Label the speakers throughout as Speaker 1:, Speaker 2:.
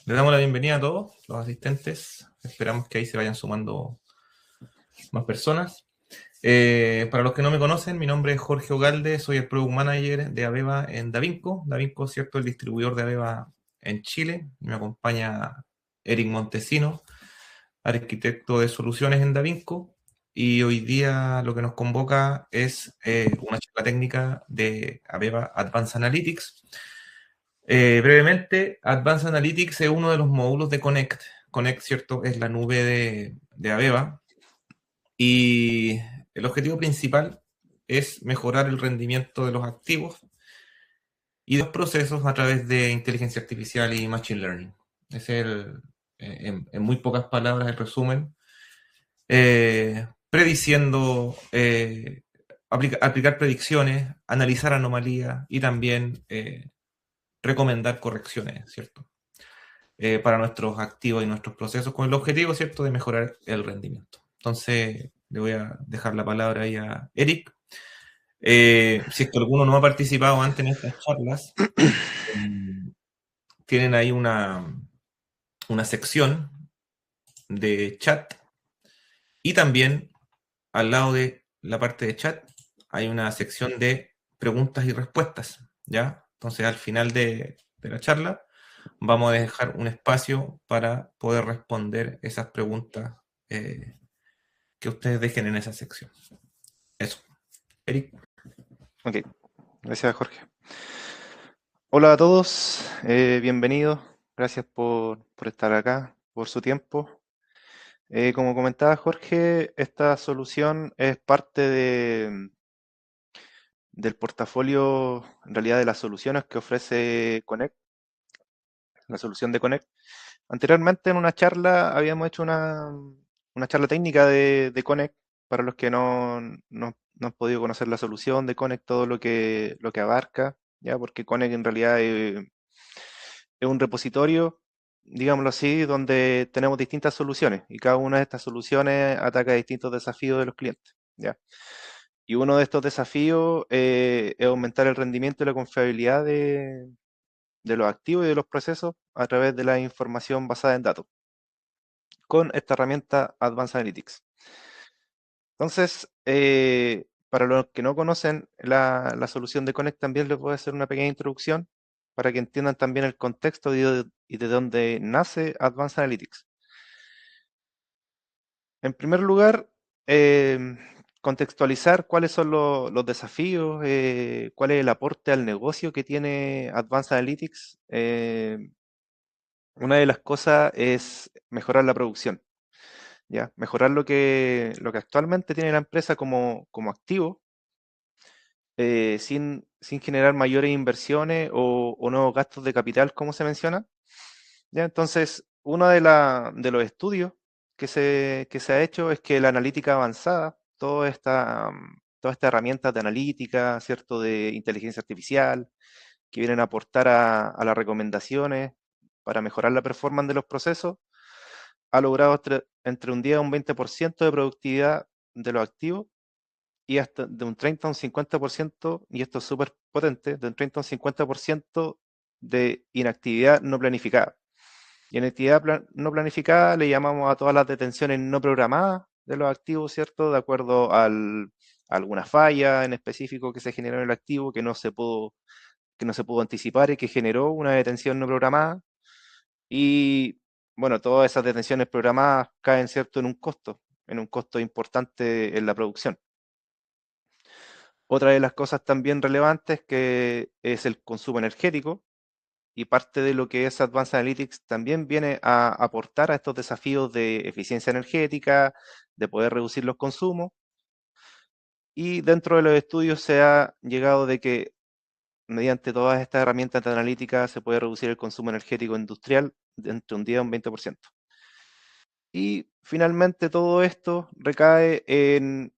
Speaker 1: Le damos la bienvenida a todos los asistentes. Esperamos que ahí se vayan sumando más personas. Para los que no me conocen, mi nombre es Jorge Ogalde, soy el Product Manager de Aveva en Davinco. Davinco, cierto, el distribuidor de Aveva en Chile. Me acompaña Eric Montesino, arquitecto de soluciones en Davinco. Y hoy día lo que nos convoca es una charla técnica de Aveva Advanced Analytics. Brevemente, Advanced Analytics es uno de los módulos de Connect. Connect, ¿cierto? Es la nube de Aveva. Y el objetivo principal es mejorar el rendimiento de los activos y de los procesos a través de inteligencia artificial y machine learning. Es en muy pocas palabras el resumen. Prediciendo, aplicar predicciones, analizar anomalías y también recomendar correcciones, ¿cierto? Para nuestros activos y nuestros procesos, con el objetivo, ¿cierto?, de mejorar el rendimiento. Entonces, le voy a dejar la palabra ahí a Eric. Si es que alguno no ha participado antes en estas charlas, tienen ahí una sección de chat y también al lado de la parte de chat hay una sección de preguntas y respuestas, ¿ya? Entonces, al final de la charla, vamos a dejar un espacio para poder responder esas preguntas que ustedes dejen en esa sección. Eso. Eric.
Speaker 2: Ok, gracias Jorge. Hola a todos, bienvenidos, gracias por estar acá, por su tiempo. Como comentaba Jorge, esta solución es parte del portafolio, en realidad de las soluciones que ofrece Connect, la solución de Connect. Anteriormente en una charla habíamos hecho una charla técnica de Connect, para los que no han podido conocer la solución de Connect, todo lo que abarca, ya porque Connect en realidad es un repositorio, digámoslo así, donde tenemos distintas soluciones y cada una de estas soluciones ataca distintos desafíos de los clientes, ¿ya? Y uno de estos desafíos es aumentar el rendimiento y la confiabilidad de los activos y de los procesos a través de la información basada en datos con esta herramienta Advanced Analytics. Entonces, para los que no conocen la solución de Connect, también les voy a hacer una pequeña introducción para que entiendan también el contexto y de dónde nace Advanced Analytics. En primer lugar, contextualizar cuáles son los desafíos, cuál es el aporte al negocio que tiene Advanced Analytics. Una de las cosas es mejorar la producción, ¿ya? Mejorar lo que actualmente tiene la empresa como activo, sin generar mayores inversiones o nuevos gastos de capital, como se menciona. ¿Ya? Entonces, uno de los estudios que se ha hecho es que la analítica avanzada, todas estas herramientas de analítica, ¿cierto?, de inteligencia artificial, que vienen a aportar a las recomendaciones para mejorar la performance de los procesos, ha logrado entre un 10 a un 20% de productividad de los activos y hasta de un 30 a un 50%, y esto es súper potente, de un 30 a un 50% de inactividad no planificada. Y en actividad no planificada le llamamos a todas las detenciones no programadas de los activos, ¿cierto? De acuerdo a alguna falla en específico que se generó en el activo que no se pudo anticipar y que generó una detención no programada. Y bueno, todas esas detenciones programadas caen, ¿cierto?, en un costo importante en la producción. Otra de las cosas también relevantes que es el consumo energético, y parte de lo que es Advanced Analytics también viene a aportar a estos desafíos de eficiencia energética, de poder reducir los consumos. Y dentro de los estudios se ha llegado de que mediante todas estas herramientas de analítica se puede reducir el consumo energético industrial de entre un 10 a un 20%. Y finalmente todo esto recae en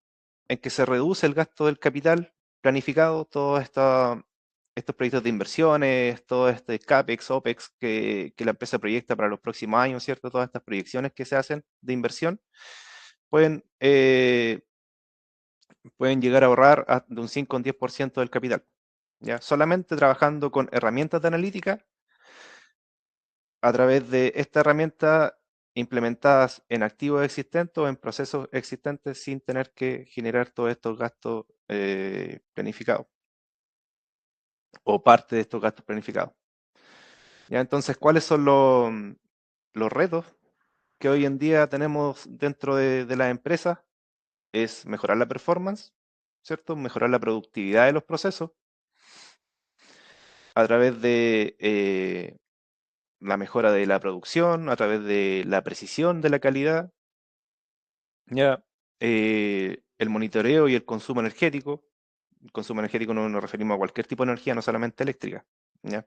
Speaker 2: que se reduce el gasto del capital planificado, todos estos proyectos de inversiones, todo este CAPEX, OPEX que la empresa proyecta para los próximos años, ¿cierto? Todas estas proyecciones que se hacen de inversión pueden, eh, pueden llegar a ahorrar de un 5 a un 10% del capital, ¿ya? Solamente trabajando con herramientas de analítica a través de esta herramienta implementadas en activos existentes o en procesos existentes sin tener que generar todos estos gastos planificados o parte de estos gastos planificados. ¿Ya? Entonces, ¿cuáles son los retos que hoy en día tenemos dentro de las empresas? Es mejorar la performance, ¿cierto? Mejorar la productividad de los procesos a través de la mejora de la producción, a través de la precisión de la calidad, ¿ya? El monitoreo y el consumo energético. El consumo energético no nos referimos a cualquier tipo de energía, no solamente eléctrica, ¿ya?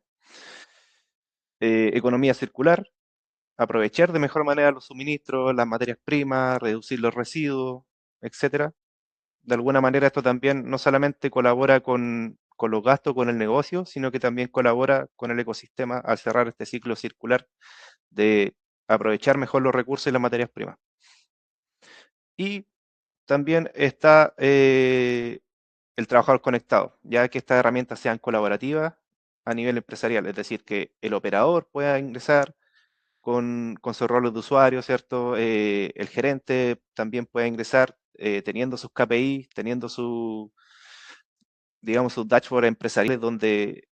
Speaker 2: Economía circular, aprovechar de mejor manera los suministros, las materias primas, reducir los residuos, etcétera. De alguna manera esto también no solamente colabora con los gastos, con el negocio, sino que también colabora con el ecosistema al cerrar este ciclo circular de aprovechar mejor los recursos y las materias primas. Y también está el trabajador conectado, ya que estas herramientas sean colaborativas a nivel empresarial, es decir, que el operador pueda ingresar con sus roles de usuario, ¿cierto? El gerente también puede ingresar teniendo sus KPI, teniendo digamos, sus dashboards empresariales donde,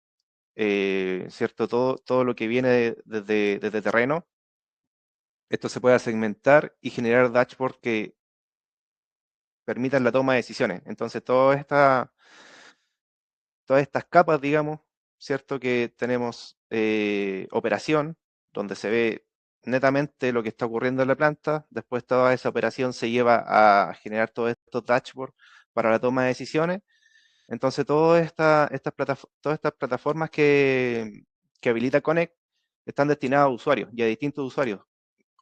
Speaker 2: ¿cierto? Todo lo que viene desde terreno, esto se puede segmentar y generar dashboards que permitan la toma de decisiones. Entonces, todas estas capas, digamos, ¿cierto? Que tenemos operación, donde se ve netamente lo que está ocurriendo en la planta, después toda esa operación se lleva a generar todos estos dashboards para la toma de decisiones. Entonces, todas estas plataformas que habilita Connect están destinadas a usuarios y a distintos usuarios,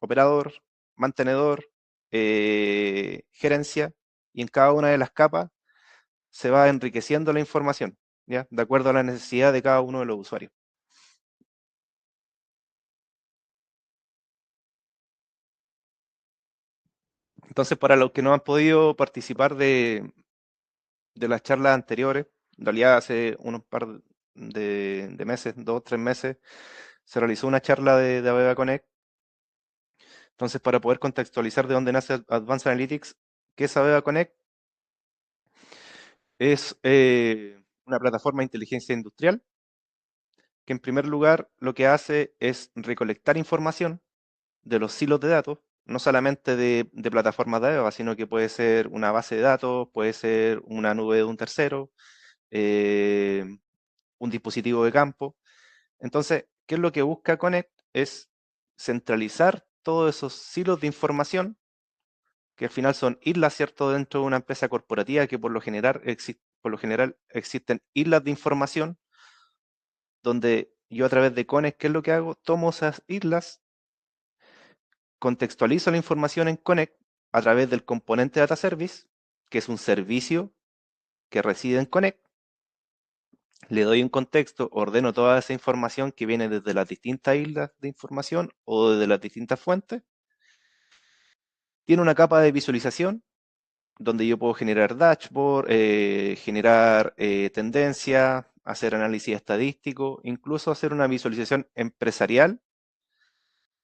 Speaker 2: operador, mantenedor, gerencia, y en cada una de las capas se va enriqueciendo la información, ¿ya? De acuerdo a la necesidad de cada uno de los usuarios. Entonces, para los que no han podido participar de las charlas anteriores, en realidad hace unos par de meses, 2 o 3 meses, se realizó una charla de Aveva Connect. Entonces, para poder contextualizar de dónde nace Advanced Analytics, ¿qué es Aveva Connect? Es una plataforma de inteligencia industrial que en primer lugar lo que hace es recolectar información de los silos de datos, no solamente de plataformas de Aveva, sino que puede ser una base de datos, puede ser una nube de un tercero, eh, un dispositivo de campo. Entonces, ¿qué es lo que busca Connect? Es centralizar todos esos silos de información, que al final son islas, ¿cierto?, dentro de una empresa corporativa, que por lo general existen islas de información, donde yo a través de Connect, ¿qué es lo que hago? Tomo esas islas, contextualizo la información en Connect a través del componente Data Service, que es un servicio que reside en Connect. Le doy un contexto, ordeno toda esa información que viene desde las distintas islas de información o desde las distintas fuentes. Tiene una capa de visualización donde yo puedo generar dashboard, generar tendencia, hacer análisis estadístico, incluso hacer una visualización empresarial,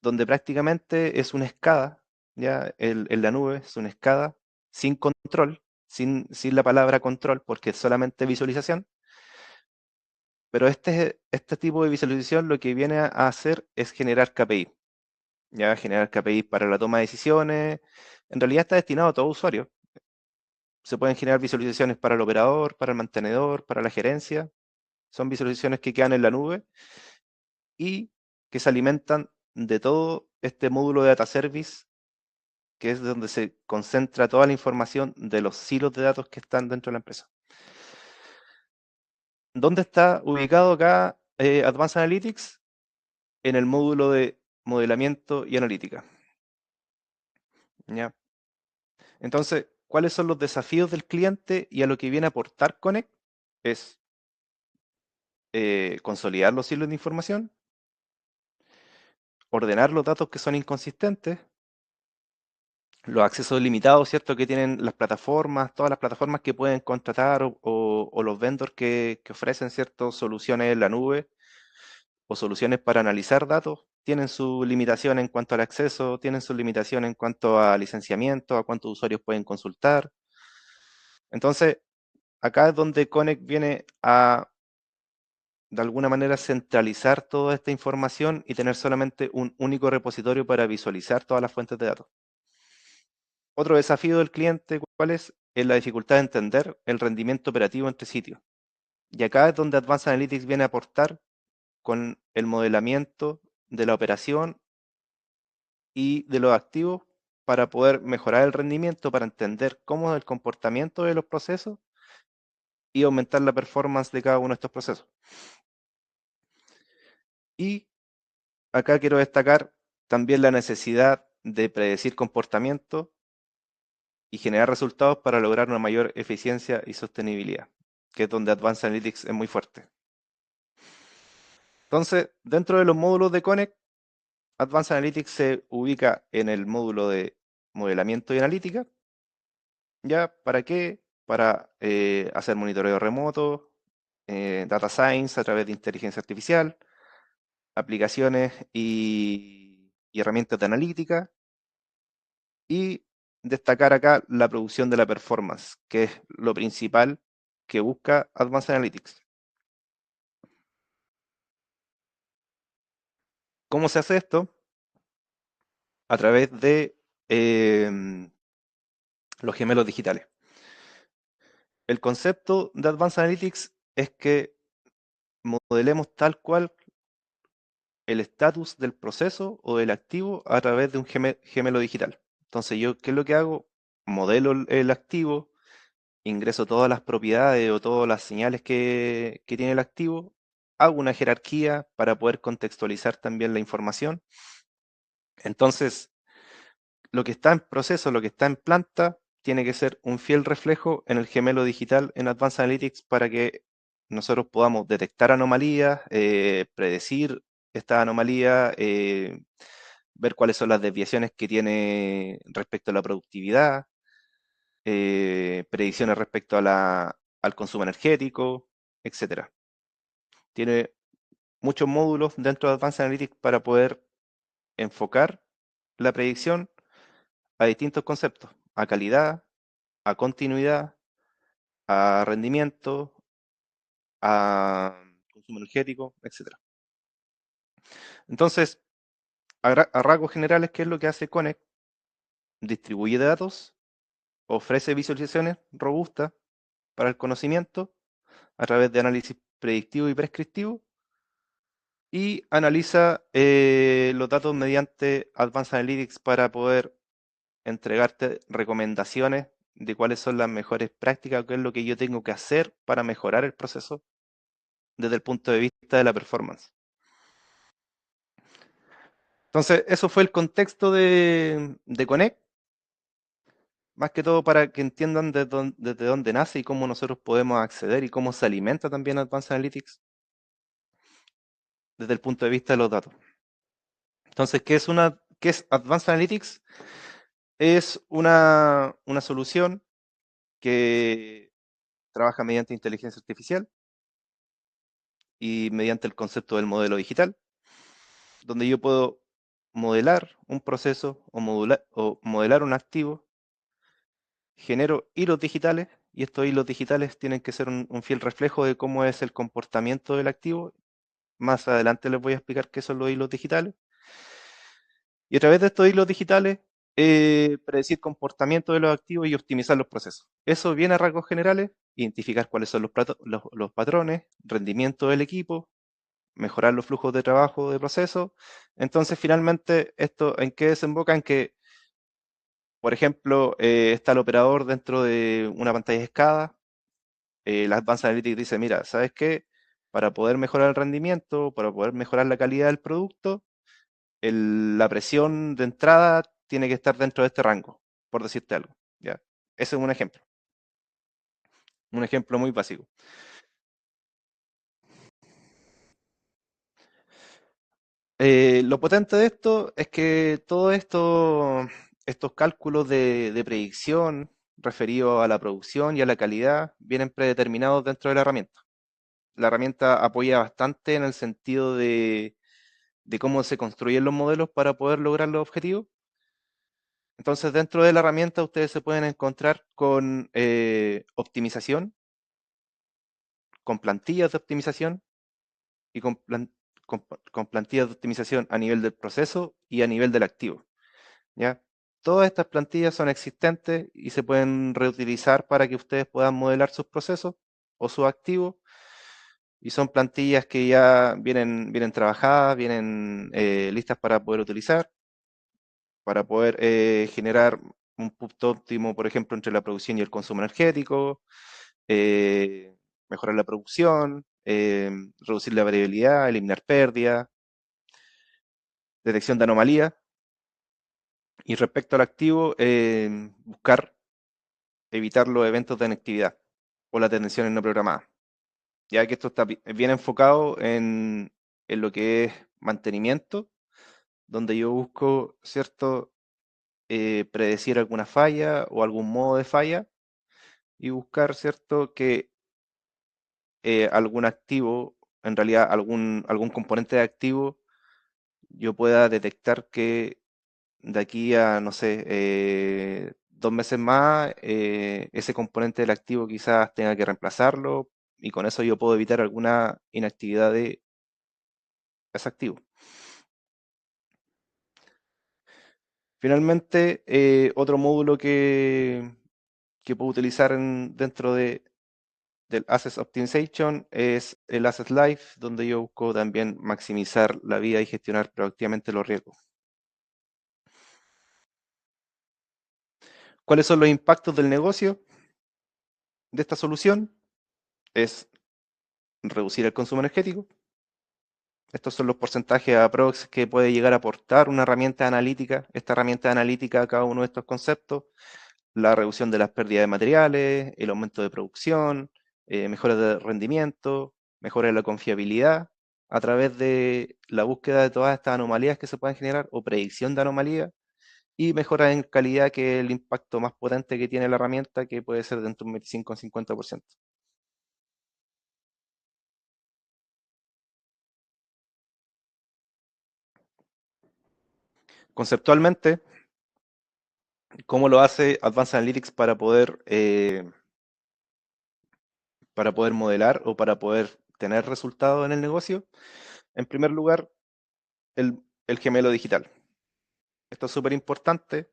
Speaker 2: donde prácticamente es una escada, ya en la nube es una escada sin control, sin la palabra control, porque es solamente visualización. Pero este tipo de visualización lo que viene a hacer es generar KPI, ya generar KPI para la toma de decisiones. En realidad está destinado a todo usuario. Se pueden generar visualizaciones para el operador, para el mantenedor, para la gerencia. Son visualizaciones que quedan en la nube y que se alimentan de todo este módulo de Data Service, que es donde se concentra toda la información de los silos de datos que están dentro de la empresa. ¿Dónde está ubicado acá Advanced Analytics? En el módulo de modelamiento y analítica. ¿Ya? Entonces, ¿cuáles son los desafíos del cliente y a lo que viene a aportar Connect? Es consolidar los hilos de información, ordenar los datos que son inconsistentes, los accesos limitados, ¿cierto?, que tienen las plataformas, todas las plataformas que pueden contratar o los vendors que ofrecen, ¿cierto?, soluciones en la nube o soluciones para analizar datos, tienen su limitación en cuanto al acceso, tienen su limitación en cuanto a licenciamiento, a cuántos usuarios pueden consultar. Entonces, acá es donde Connect viene a, de alguna manera, centralizar toda esta información y tener solamente un único repositorio para visualizar todas las fuentes de datos. Otro desafío del cliente, ¿cuál es? Es la dificultad de entender el rendimiento operativo entre sitios. Y acá es donde Advanced Analytics viene a aportar con el modelamiento de la operación y de los activos para poder mejorar el rendimiento, para entender cómo es el comportamiento de los procesos y aumentar la performance de cada uno de estos procesos. Y acá quiero destacar también la necesidad de predecir comportamiento y generar resultados para lograr una mayor eficiencia y sostenibilidad, que es donde Advanced Analytics es muy fuerte. Entonces, dentro de los módulos de Connect, Advanced Analytics se ubica en el módulo de modelamiento y analítica. ¿Ya? ¿Para qué? Para hacer monitoreo remoto, data science a través de inteligencia artificial, aplicaciones y herramientas de analítica, y destacar acá la producción de la performance, que es lo principal que busca Advanced Analytics. ¿Cómo se hace esto? A través de los gemelos digitales. El concepto de Advanced Analytics es que modelemos tal cual el estatus del proceso o del activo a través de un gemelo digital. Entonces yo, ¿qué es lo que hago? Modelo el activo, ingreso todas las propiedades o todas las señales que tiene el activo, hago una jerarquía para poder contextualizar también la información. Entonces, lo que está en proceso, lo que está en planta, tiene que ser un fiel reflejo en el gemelo digital en Advanced Analytics para que nosotros podamos detectar anomalías, predecir esta anomalía, ver cuáles son las desviaciones que tiene respecto a la productividad, predicciones respecto a al consumo energético, etcétera. Tiene muchos módulos dentro de Advanced Analytics para poder enfocar la predicción a distintos conceptos, a calidad, a continuidad, a rendimiento, a consumo energético, etcétera. Entonces, a rasgos generales, ¿qué es lo que hace Connect? Distribuye datos, ofrece visualizaciones robustas para el conocimiento a través de análisis predictivo y prescriptivo y analiza los datos mediante Advanced Analytics para poder entregarte recomendaciones de cuáles son las mejores prácticas, qué es lo que yo tengo que hacer para mejorar el proceso desde el punto de vista de la performance. Entonces, eso fue el contexto de Connect, más que todo para que entiendan desde dónde nace y cómo nosotros podemos acceder y cómo se alimenta también Advanced Analytics desde el punto de vista de los datos. Entonces, ¿qué es Advanced Analytics? Es una solución que trabaja mediante inteligencia artificial y mediante el concepto del modelo digital, donde yo puedo modelar un proceso o modelar un activo, genero hilos digitales y estos hilos digitales tienen que ser un fiel reflejo de cómo es el comportamiento del activo. Más adelante les voy a explicar qué son los hilos digitales. Y a través de estos hilos digitales, predecir comportamiento de los activos y optimizar los procesos. Eso viene a rasgos generales, identificar cuáles son los patrones, rendimiento del equipo, mejorar los flujos de trabajo de proceso. Entonces, finalmente, ¿esto en qué desemboca? En que, por ejemplo, está el operador dentro de una pantalla de escala. La Advanced Analytics dice, mira, ¿sabes qué? Para poder mejorar el rendimiento, para poder mejorar la calidad del producto, la presión de entrada tiene que estar dentro de este rango, por decirte algo. ¿Ya? Ese es un ejemplo muy básico. Lo potente de esto es que todos estos cálculos de predicción referidos a la producción y a la calidad vienen predeterminados dentro de la herramienta. La herramienta apoya bastante en el sentido de de cómo se construyen los modelos para poder lograr los objetivos. Entonces, dentro de la herramienta ustedes se pueden encontrar con optimización, con plantillas de optimización y con plantillas de optimización a nivel del proceso y a nivel del activo, ¿ya? Todas estas plantillas son existentes y se pueden reutilizar para que ustedes puedan modelar sus procesos o sus activos. Y son plantillas que ya vienen trabajadas, vienen listas para poder utilizar, para poder generar un punto óptimo, por ejemplo, entre la producción y el consumo energético, eh, mejorar la producción, reducir la variabilidad, eliminar pérdidas, detección de anomalías. Y respecto al activo, buscar evitar los eventos de inactividad o las detenciones no programadas, ya que esto está bien enfocado en lo que es mantenimiento, donde yo busco, ¿cierto?, predecir alguna falla o algún modo de falla y buscar, ¿cierto?, que algún activo, en realidad algún componente de activo, yo pueda detectar que de aquí a, no sé, 2 meses más, ese componente del activo quizás tenga que reemplazarlo y con eso yo puedo evitar alguna inactividad de ese activo. Finalmente, otro módulo que puedo utilizar dentro del Asset Optimization es el Asset Life, donde yo busco también maximizar la vida y gestionar proactivamente los riesgos. ¿Cuáles son los impactos del negocio de esta solución? Es reducir el consumo energético. Estos son los porcentajes aprox que puede llegar a aportar una herramienta analítica, esta herramienta analítica a cada uno de estos conceptos: la reducción de las pérdidas de materiales, el aumento de producción, mejoras de rendimiento, mejora de la confiabilidad, a través de la búsqueda de todas estas anomalías que se pueden generar o predicción de anomalías, y mejora en calidad, que es el impacto más potente que tiene la herramienta, que puede ser de entre un 25 y un 50%. Conceptualmente, ¿cómo lo hace Advanced Analytics para poder modelar o para poder tener resultados en el negocio? En primer lugar, el gemelo digital. Esto es súper importante,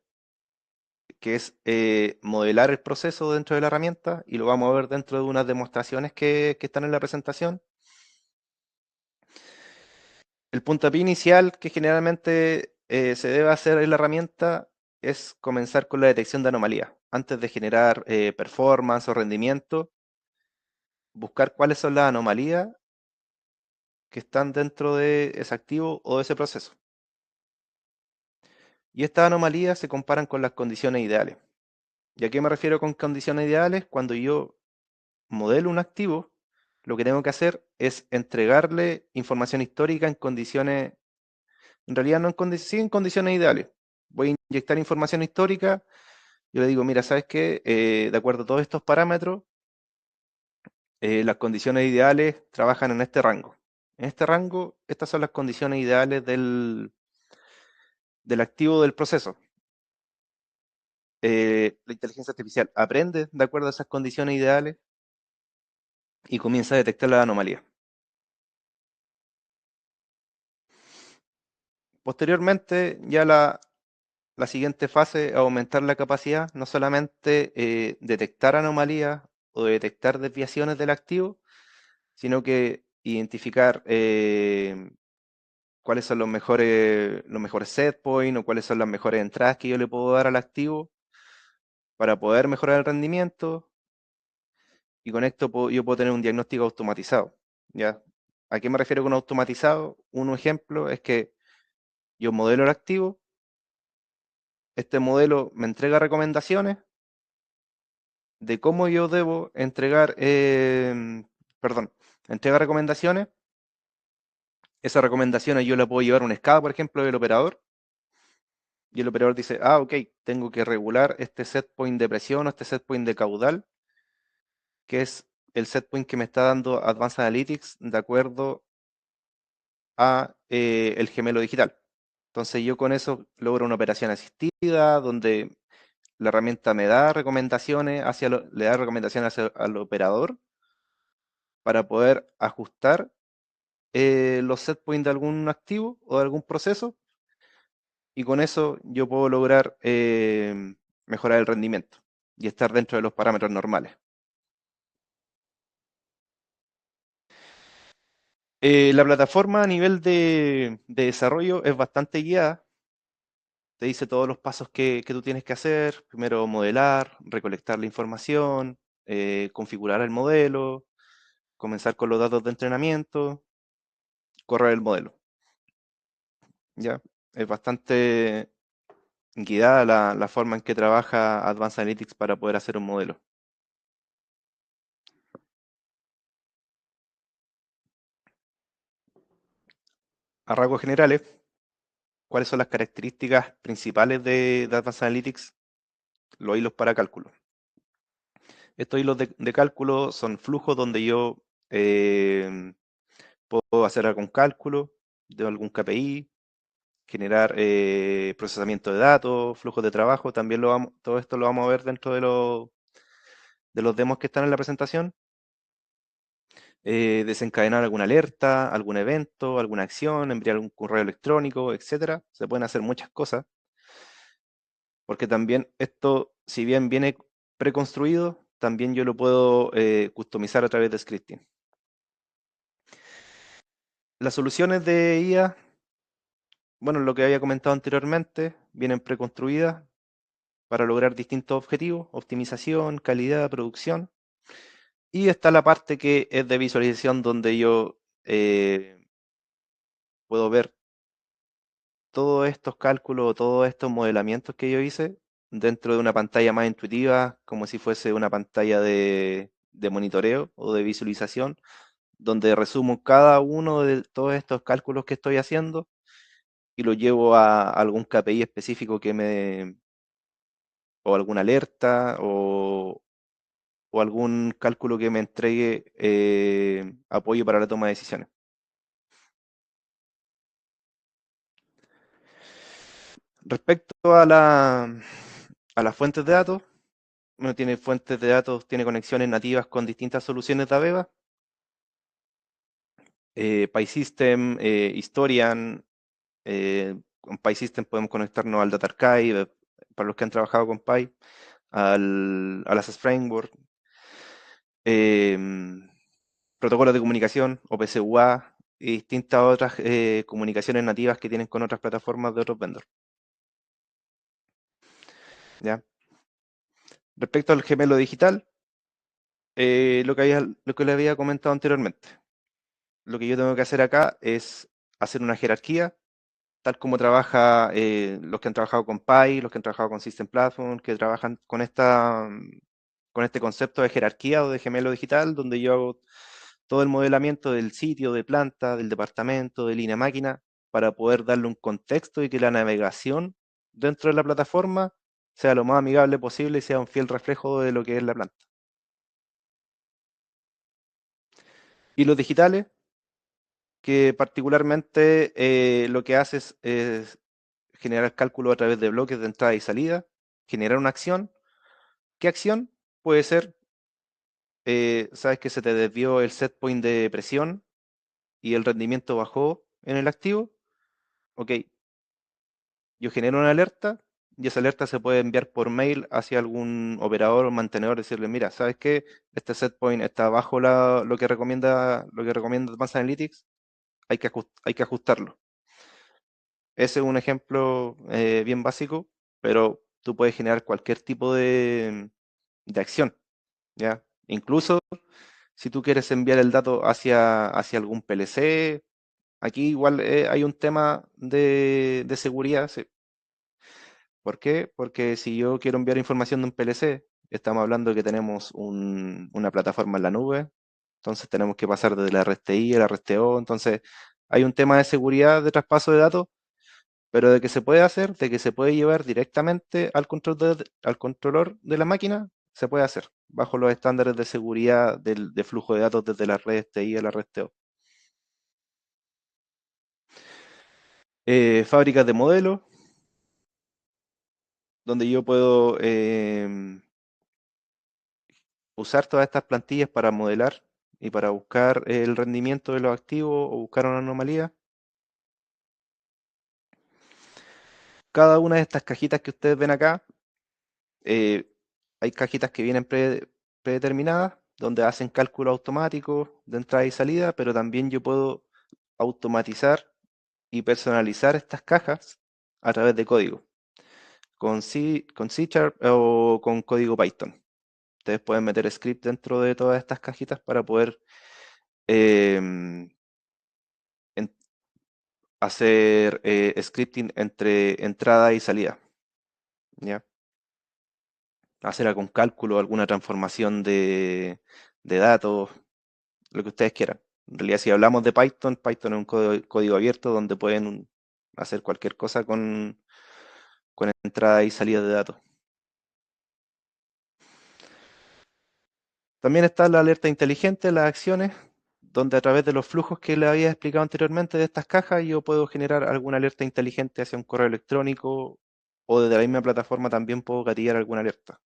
Speaker 2: que es modelar el proceso dentro de la herramienta, y lo vamos a ver dentro de unas demostraciones que están en la presentación. El puntapié inicial que generalmente se debe hacer en la herramienta es comenzar con la detección de anomalías. Antes de generar performance o rendimiento, buscar cuáles son las anomalías que están dentro de ese activo o de ese proceso. Y estas anomalías se comparan con las condiciones ideales. ¿Y a qué me refiero con condiciones ideales? Cuando yo modelo un activo, lo que tengo que hacer es entregarle información histórica en condiciones, en realidad no sí, en condiciones ideales. Voy a inyectar información histórica, yo le digo, mira, ¿sabes qué? De acuerdo a todos estos parámetros, las condiciones ideales trabajan en este rango. En este rango, estas son las condiciones ideales del activo del proceso. La inteligencia artificial aprende de acuerdo a esas condiciones ideales y comienza a detectar la anomalía. Posteriormente, ya la siguiente fase es aumentar la capacidad, no solamente detectar anomalías o detectar desviaciones del activo, sino que identificar cuáles son los mejores set points o cuáles son las mejores entradas que yo le puedo dar al activo para poder mejorar el rendimiento, y con esto yo puedo tener un diagnóstico automatizado, ¿ya? ¿A qué me refiero con automatizado? Un ejemplo es que yo modelo el activo, este modelo me entrega recomendaciones de cómo yo debo entrega recomendaciones. Esas recomendaciones yo las puedo llevar a una escala, por ejemplo, del operador, y el operador dice, ok, tengo que regular este set point de presión o este set point de caudal, que es el set point que me está dando Advanced Analytics de acuerdo a el gemelo digital. Entonces yo con eso logro una operación asistida donde la herramienta me da recomendaciones le da recomendaciones al operador para poder ajustar los set points de algún activo o de algún proceso, y con eso yo puedo lograr mejorar el rendimiento y estar dentro de los parámetros normales. La plataforma a nivel de desarrollo es bastante guiada. Te dice todos los pasos que tú tienes que hacer. Primero modelar, recolectar la información, configurar el modelo, comenzar con los datos de entrenamiento, correr el modelo. ¿Ya? Es bastante guiada la forma en que trabaja Advanced Analytics para poder hacer un modelo. A rasgos generales, ¿cuáles son las características principales de Advanced Analytics? Los hilos para cálculo. Estos hilos de cálculo son flujos donde yo puedo hacer algún cálculo de algún KPI, generar procesamiento de datos, flujos de trabajo. También todo esto lo vamos a ver dentro de los demos que están en la presentación. Desencadenar alguna alerta, algún evento, alguna acción, enviar algún correo electrónico, etcétera. Se pueden hacer muchas cosas, porque también esto, si bien viene preconstruido, también yo lo puedo customizar a través de scripting. Las soluciones de IA, bueno, lo que había comentado anteriormente, vienen preconstruidas para lograr distintos objetivos: optimización, calidad, producción. Y está la parte que es de visualización, donde yo puedo ver todos estos cálculos, todos estos modelamientos que yo hice dentro de una pantalla más intuitiva, como si fuese una pantalla de monitoreo o de visualización, donde resumo cada uno de todos estos cálculos que estoy haciendo y lo llevo a algún KPI específico o alguna alerta o algún cálculo que me entregue apoyo para la toma de decisiones. Respecto a las fuentes de datos, uno tiene fuentes de datos, tiene conexiones nativas con distintas soluciones de Aveva, PySystem, Historian. Con PySystem podemos conectarnos al Data Archive, para los que han trabajado con Py, al Access Framework, protocolos de comunicación, OPC UA y distintas otras comunicaciones nativas que tienen con otras plataformas de otros vendors. ¿Ya? Respecto al gemelo digital, lo que le había comentado anteriormente. Lo que yo tengo que hacer acá es hacer una jerarquía, tal como trabaja los que han trabajado con Py, los que han trabajado con System Platform, que trabajan con este concepto de jerarquía o de gemelo digital, donde yo hago todo el modelamiento del sitio, de planta, del departamento, de línea máquina, para poder darle un contexto y que la navegación dentro de la plataforma sea lo más amigable posible y sea un fiel reflejo de lo que es la planta. Y los digitales, que particularmente lo que hace es generar cálculo a través de bloques de entrada y salida, generar una acción. ¿Qué acción? Puede ser, sabes que se te desvió el set point de presión y el rendimiento bajó en el activo. Ok, yo genero una alerta y esa alerta se puede enviar por mail hacia algún operador o mantenedor, decirle: mira, ¿sabes qué? Este set point está bajo lo que recomienda Advanced Analytics, hay que ajustarlo. Ese es un ejemplo bien básico, pero tú puedes generar cualquier tipo de acción, ¿ya? Incluso si tú quieres enviar el dato hacia algún PLC, aquí igual hay un tema de seguridad. ¿Sí? ¿Por qué? Porque si yo quiero enviar información de un PLC, estamos hablando de que tenemos una plataforma en la nube, entonces tenemos que pasar desde la RSTI a la RSTO, entonces hay un tema de seguridad de traspaso de datos, pero de que se puede hacer, de que se puede llevar directamente al controlador de la máquina, se puede hacer, bajo los estándares de seguridad de flujo de datos desde la red TI a la red TO. Fábricas de modelos, donde yo puedo usar todas estas plantillas para modelar y para buscar el rendimiento de los activos o buscar una anomalía. Cada una de estas cajitas que ustedes ven acá, eh, hay cajitas que vienen predeterminadas, donde hacen cálculo automático de entrada y salida, pero también yo puedo automatizar y personalizar estas cajas a través de código, con C Sharp o con código Python. Ustedes pueden meter script dentro de todas estas cajitas para poder em, hacer scripting entre entrada y salida, ¿ya? Hacer algún cálculo, alguna transformación de datos, lo que ustedes quieran. En realidad, si hablamos de Python, Python es un código abierto donde pueden hacer cualquier cosa con entrada y salida de datos. También está la alerta inteligente, las acciones, donde a través de los flujos que les había explicado anteriormente de estas cajas, yo puedo generar alguna alerta inteligente hacia un correo electrónico o desde la misma plataforma también puedo gatillar alguna alerta.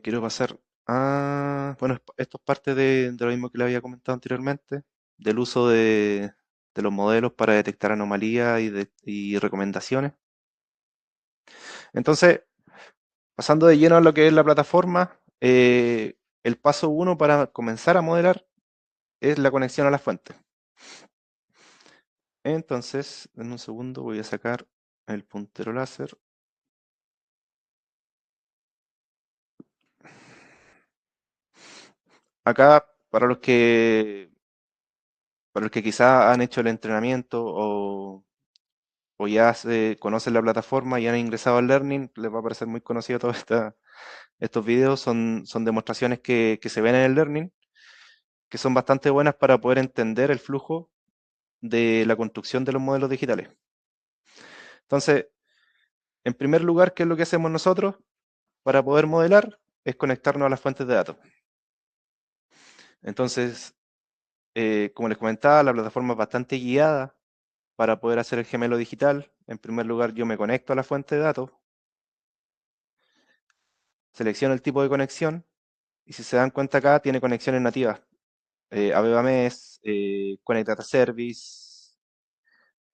Speaker 2: Quiero pasar a... Bueno, esto es parte de lo mismo que le había comentado anteriormente, del uso de los modelos para detectar anomalías y recomendaciones. Entonces, pasando de lleno a lo que es la plataforma, el paso uno para comenzar a modelar es la conexión a la fuente. Entonces, en un segundo voy a sacar el puntero láser. Acá, para los que quizás han hecho el entrenamiento o ya se conocen la plataforma y han ingresado al Learning, les va a parecer muy conocido todos estos videos. Son demostraciones que se ven en el Learning, que son bastante buenas para poder entender el flujo de la construcción de los modelos digitales. Entonces, en primer lugar, ¿qué es lo que hacemos nosotros para poder modelar? Es conectarnos a las fuentes de datos. Entonces, como les comentaba, la plataforma es bastante guiada para poder hacer el gemelo digital. En primer lugar, yo me conecto a la fuente de datos, selecciono el tipo de conexión y si se dan cuenta acá tiene conexiones nativas. Aveva Mesh, Connect Data Service,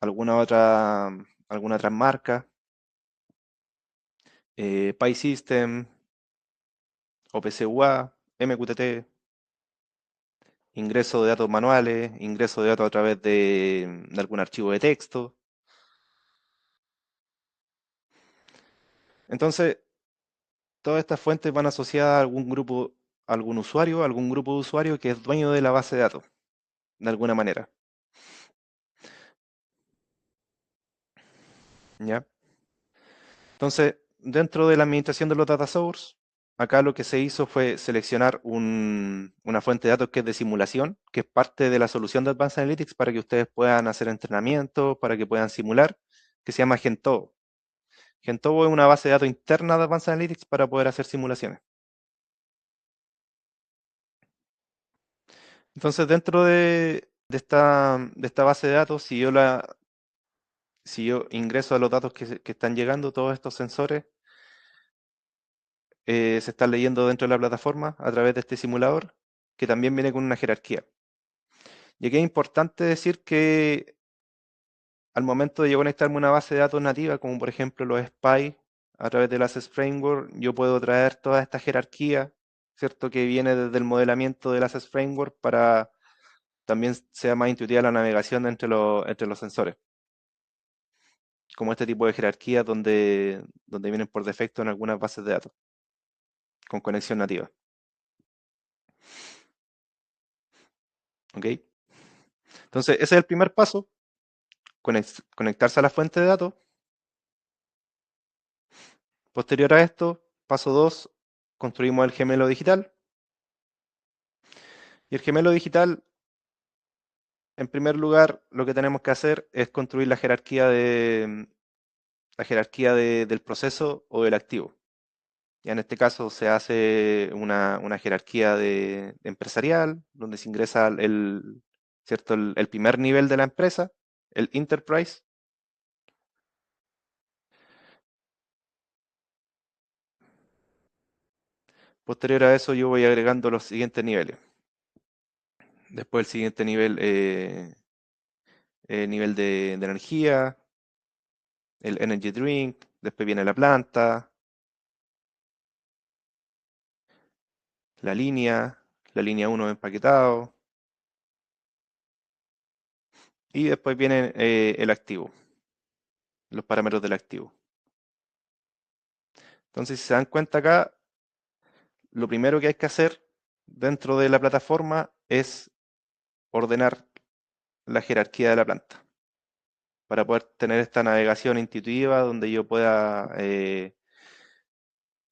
Speaker 2: alguna otra marca, PySystem, OPC UA, MQTT, ingreso de datos manuales, ingreso de datos a través de algún archivo de texto. Entonces, todas estas fuentes van asociadas a algún grupo, a algún usuario, a algún grupo de usuarios que es dueño de la base de datos, de alguna manera. ¿Ya? Entonces, dentro de la administración de los data source, acá lo que se hizo fue seleccionar una fuente de datos que es de simulación, que es parte de la solución de Advanced Analytics para que ustedes puedan hacer entrenamiento, para que puedan simular, que se llama Gentobo. Gentobo es una base de datos interna de Advanced Analytics para poder hacer simulaciones. Entonces, dentro de esta base de datos, si yo ingreso a los datos que están llegando, todos estos sensores se están leyendo dentro de la plataforma a través de este simulador, que también viene con una jerarquía. Y aquí es importante decir que al momento de yo conectarme a una base de datos nativa, como por ejemplo los SPY, a través del Access Framework, yo puedo traer toda esta jerarquía, ¿cierto? Que viene desde el modelamiento del Access Framework para también sea más intuitiva la navegación entre los sensores. Como este tipo de jerarquías donde vienen por defecto en algunas bases de datos con conexión nativa. ¿Ok? Entonces, ese es el primer paso, conectarse a la fuente de datos. Posterior a esto, paso 2, construimos el gemelo digital. Y el gemelo digital, en primer lugar, lo que tenemos que hacer es construir la jerarquía del proceso o del activo. Ya en este caso se hace una jerarquía de empresarial, donde se ingresa ¿cierto? El primer nivel de la empresa, el enterprise. Posterior a eso yo voy agregando los siguientes niveles. Después el siguiente nivel, nivel de energía, el energy drink, después viene la la línea 1 empaquetado, y después viene el activo, los parámetros del activo. Entonces, si se dan cuenta acá, lo primero que hay que hacer dentro de la plataforma es ordenar la jerarquía de la planta para poder tener esta navegación intuitiva donde yo pueda, en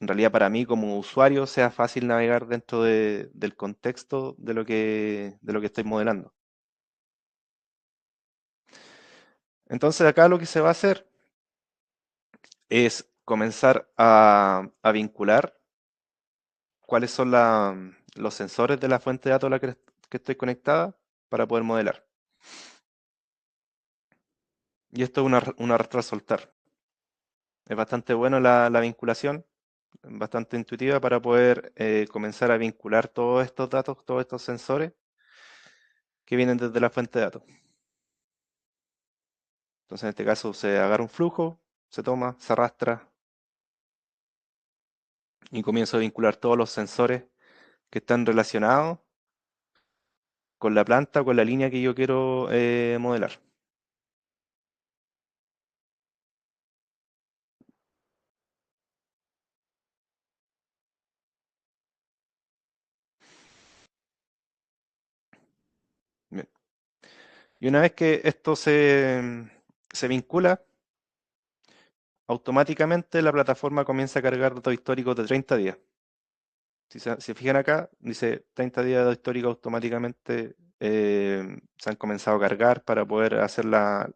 Speaker 2: realidad para mí como usuario, sea fácil navegar dentro del contexto de lo que estoy modelando. Entonces acá lo que se va a hacer es comenzar a vincular cuáles son los sensores de la fuente de datos a la que estoy conectada para poder modelar. Y esto es una arrastra soltar. Es bastante bueno la vinculación, bastante intuitiva para poder comenzar a vincular todos estos datos, todos estos sensores que vienen desde la fuente de datos. Entonces en este caso se agarra un flujo, se toma, se arrastra y comienzo a vincular todos los sensores que están relacionados con la planta, con la línea que yo quiero modelar. Bien. Y una vez que esto se vincula, automáticamente la plataforma comienza a cargar datos históricos de 30 días. Si se fijan acá, dice 30 días de datos históricos automáticamente se han comenzado a cargar para poder hacer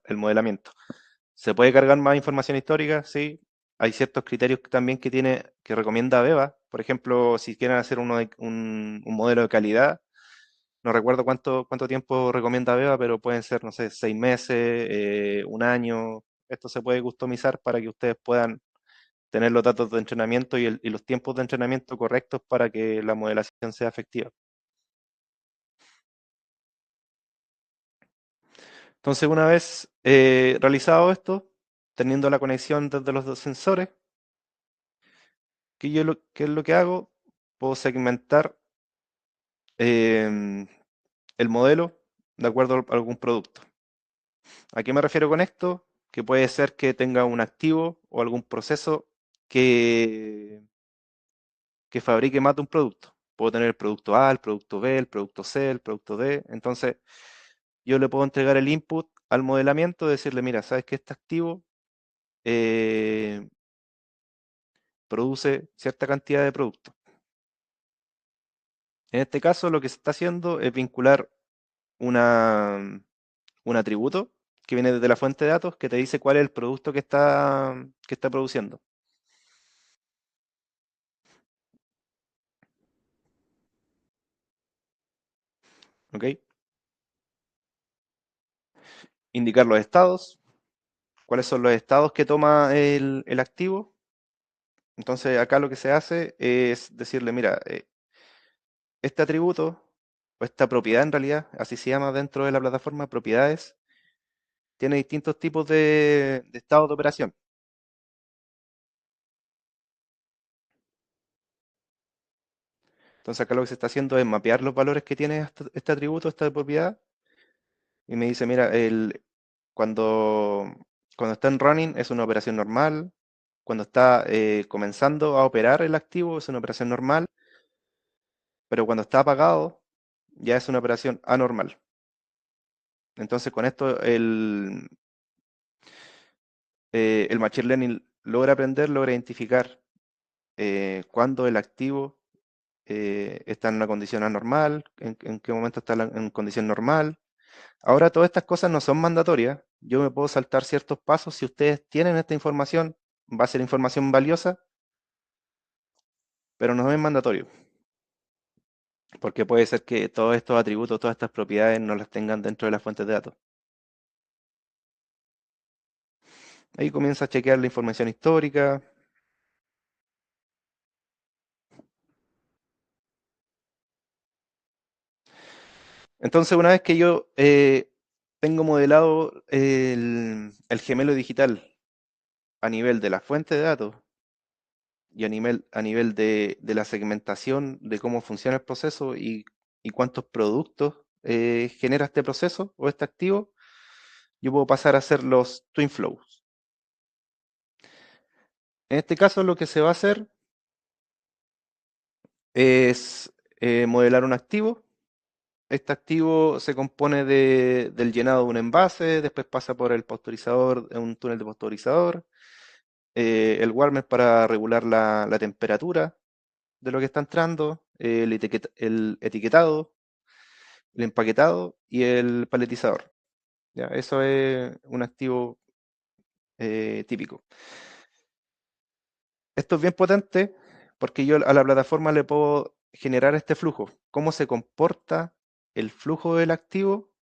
Speaker 2: el modelamiento. ¿Se puede cargar más información histórica? Sí. Hay ciertos criterios también que recomienda Beba. Por ejemplo, si quieren hacer un modelo de calidad, no recuerdo cuánto tiempo recomienda Beba, pero pueden ser, no sé, 6 meses, un año. Esto se puede customizar para que ustedes puedan tener los datos de entrenamiento y los tiempos de entrenamiento correctos para que la modelación sea efectiva. Entonces, una vez realizado esto, teniendo la conexión desde los dos sensores, ¿qué es lo que hago? Puedo segmentar em, el modelo de acuerdo a algún producto. ¿A qué me refiero con esto? Que puede ser que tenga un activo o algún proceso que, que fabrique más de un producto. Puedo tener el producto A, el producto B, el producto C, el producto D. Entonces, yo le puedo entregar el input al modelamiento, decirle, mira, sabes que este activo eh, produce cierta cantidad de producto. En este caso, lo que se está haciendo es vincular un atributo que viene desde la fuente de datos que te dice cuál es el producto que está produciendo. ¿Ok? Indicar los estados, cuáles son los estados que toma el activo. Entonces acá lo que se hace es decirle, mira, este atributo o esta propiedad en realidad, así se llama dentro de la plataforma, propiedades, tiene distintos tipos de estados de operación. Entonces acá lo que se está haciendo es mapear los valores que tiene este atributo, esta propiedad, y me dice, mira, cuando, cuando está en running es una operación normal, cuando está comenzando a operar el activo es una operación normal, pero cuando está apagado ya es una operación anormal. Entonces con esto el Machine Learning logra aprender, logra identificar cuándo el activo está en una condición anormal, en qué momento está en condición normal. Ahora todas estas cosas no son mandatorias. Yo me puedo saltar ciertos pasos. Si ustedes tienen esta información, va a ser información valiosa. pero no es mandatorio, porque puede ser que todos estos atributos, todas estas propiedades no las tengan dentro de las fuentes de datos. Ahí comienza a chequear la información histórica. Entonces, una vez que yo tengo modelado el gemelo digital a nivel de la fuente de datos y a nivel de la segmentación de cómo funciona el proceso y cuántos productos genera este proceso o este activo, yo puedo pasar a hacer los twin flows. En este caso, lo que se va a hacer es modelar un activo. Este activo se compone del llenado de un envase, después pasa por el pasteurizador, un túnel de pasteurizador, el warmer para regular la temperatura de lo que está entrando, el etiquetado, el empaquetado y el paletizador. ¿Ya? Eso es un activo típico. Esto es bien potente porque yo a la plataforma le puedo generar este flujo. ¿Cómo se comporta el flujo del activo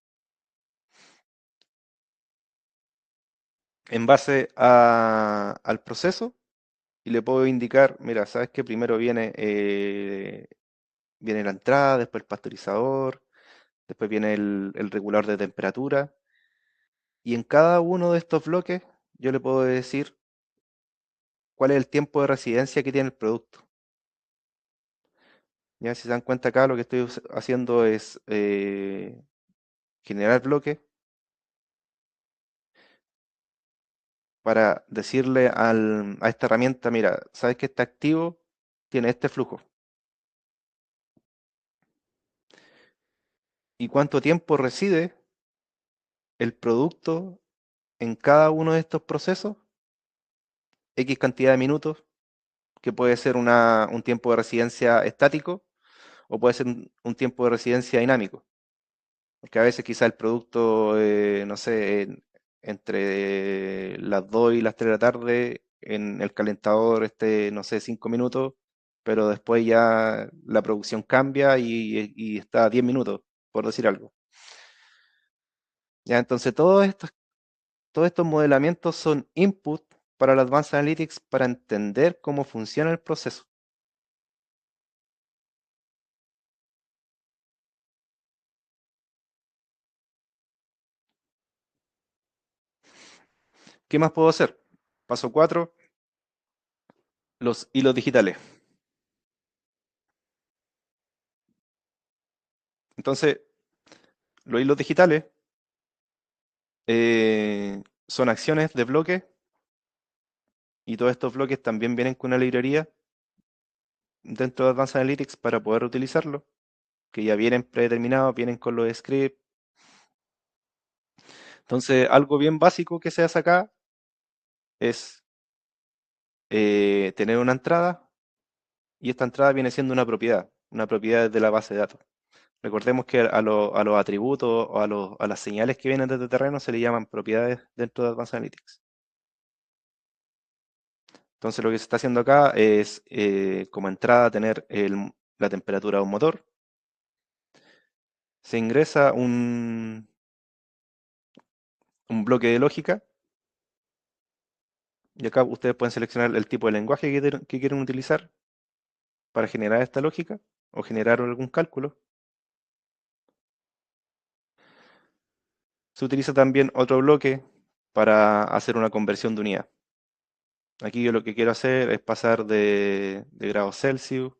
Speaker 2: en base al proceso? Y le puedo indicar, mira, sabes que primero viene la entrada, después el pasteurizador, después viene el regulador de temperatura. Y en cada uno de estos bloques yo le puedo decir cuál es el tiempo de residencia que tiene el producto. Ya si se dan cuenta acá, lo que estoy haciendo es generar bloques para decirle a esta herramienta, mira, sabes que este activo tiene este flujo. ¿Y cuánto tiempo reside el producto en cada uno de estos procesos? X cantidad de minutos, que puede ser un tiempo de residencia estático o puede ser un tiempo de residencia dinámico. Porque a veces quizá el producto, no sé, entre las 2 y las 3 de la tarde en el calentador esté, no sé, 5 minutos, pero después ya la producción cambia y está a 10 minutos, por decir algo. Ya, entonces todos estos modelamientos son input para el Advanced Analytics para entender cómo funciona el proceso. ¿Qué más puedo hacer? Paso 4, los hilos digitales. Entonces, los hilos digitales son acciones de bloque y todos estos bloques también vienen con una librería dentro de Advanced Analytics para poder utilizarlo, que ya vienen predeterminados, vienen con los scripts. Entonces, algo bien básico que se hace acá es tener una entrada y esta entrada viene siendo una propiedad de la base de datos. Recordemos que a los atributos o a las señales que vienen desde terreno se le llaman propiedades dentro de Advanced Analytics. Entonces lo que se está haciendo acá es como entrada tener la temperatura de un motor. Se ingresa un bloque de lógica y acá ustedes pueden seleccionar el tipo de lenguaje que quieren utilizar para generar esta lógica o generar algún cálculo. Se utiliza también otro bloque para hacer una conversión de unidad. Aquí yo lo que quiero hacer es pasar de grados Celsius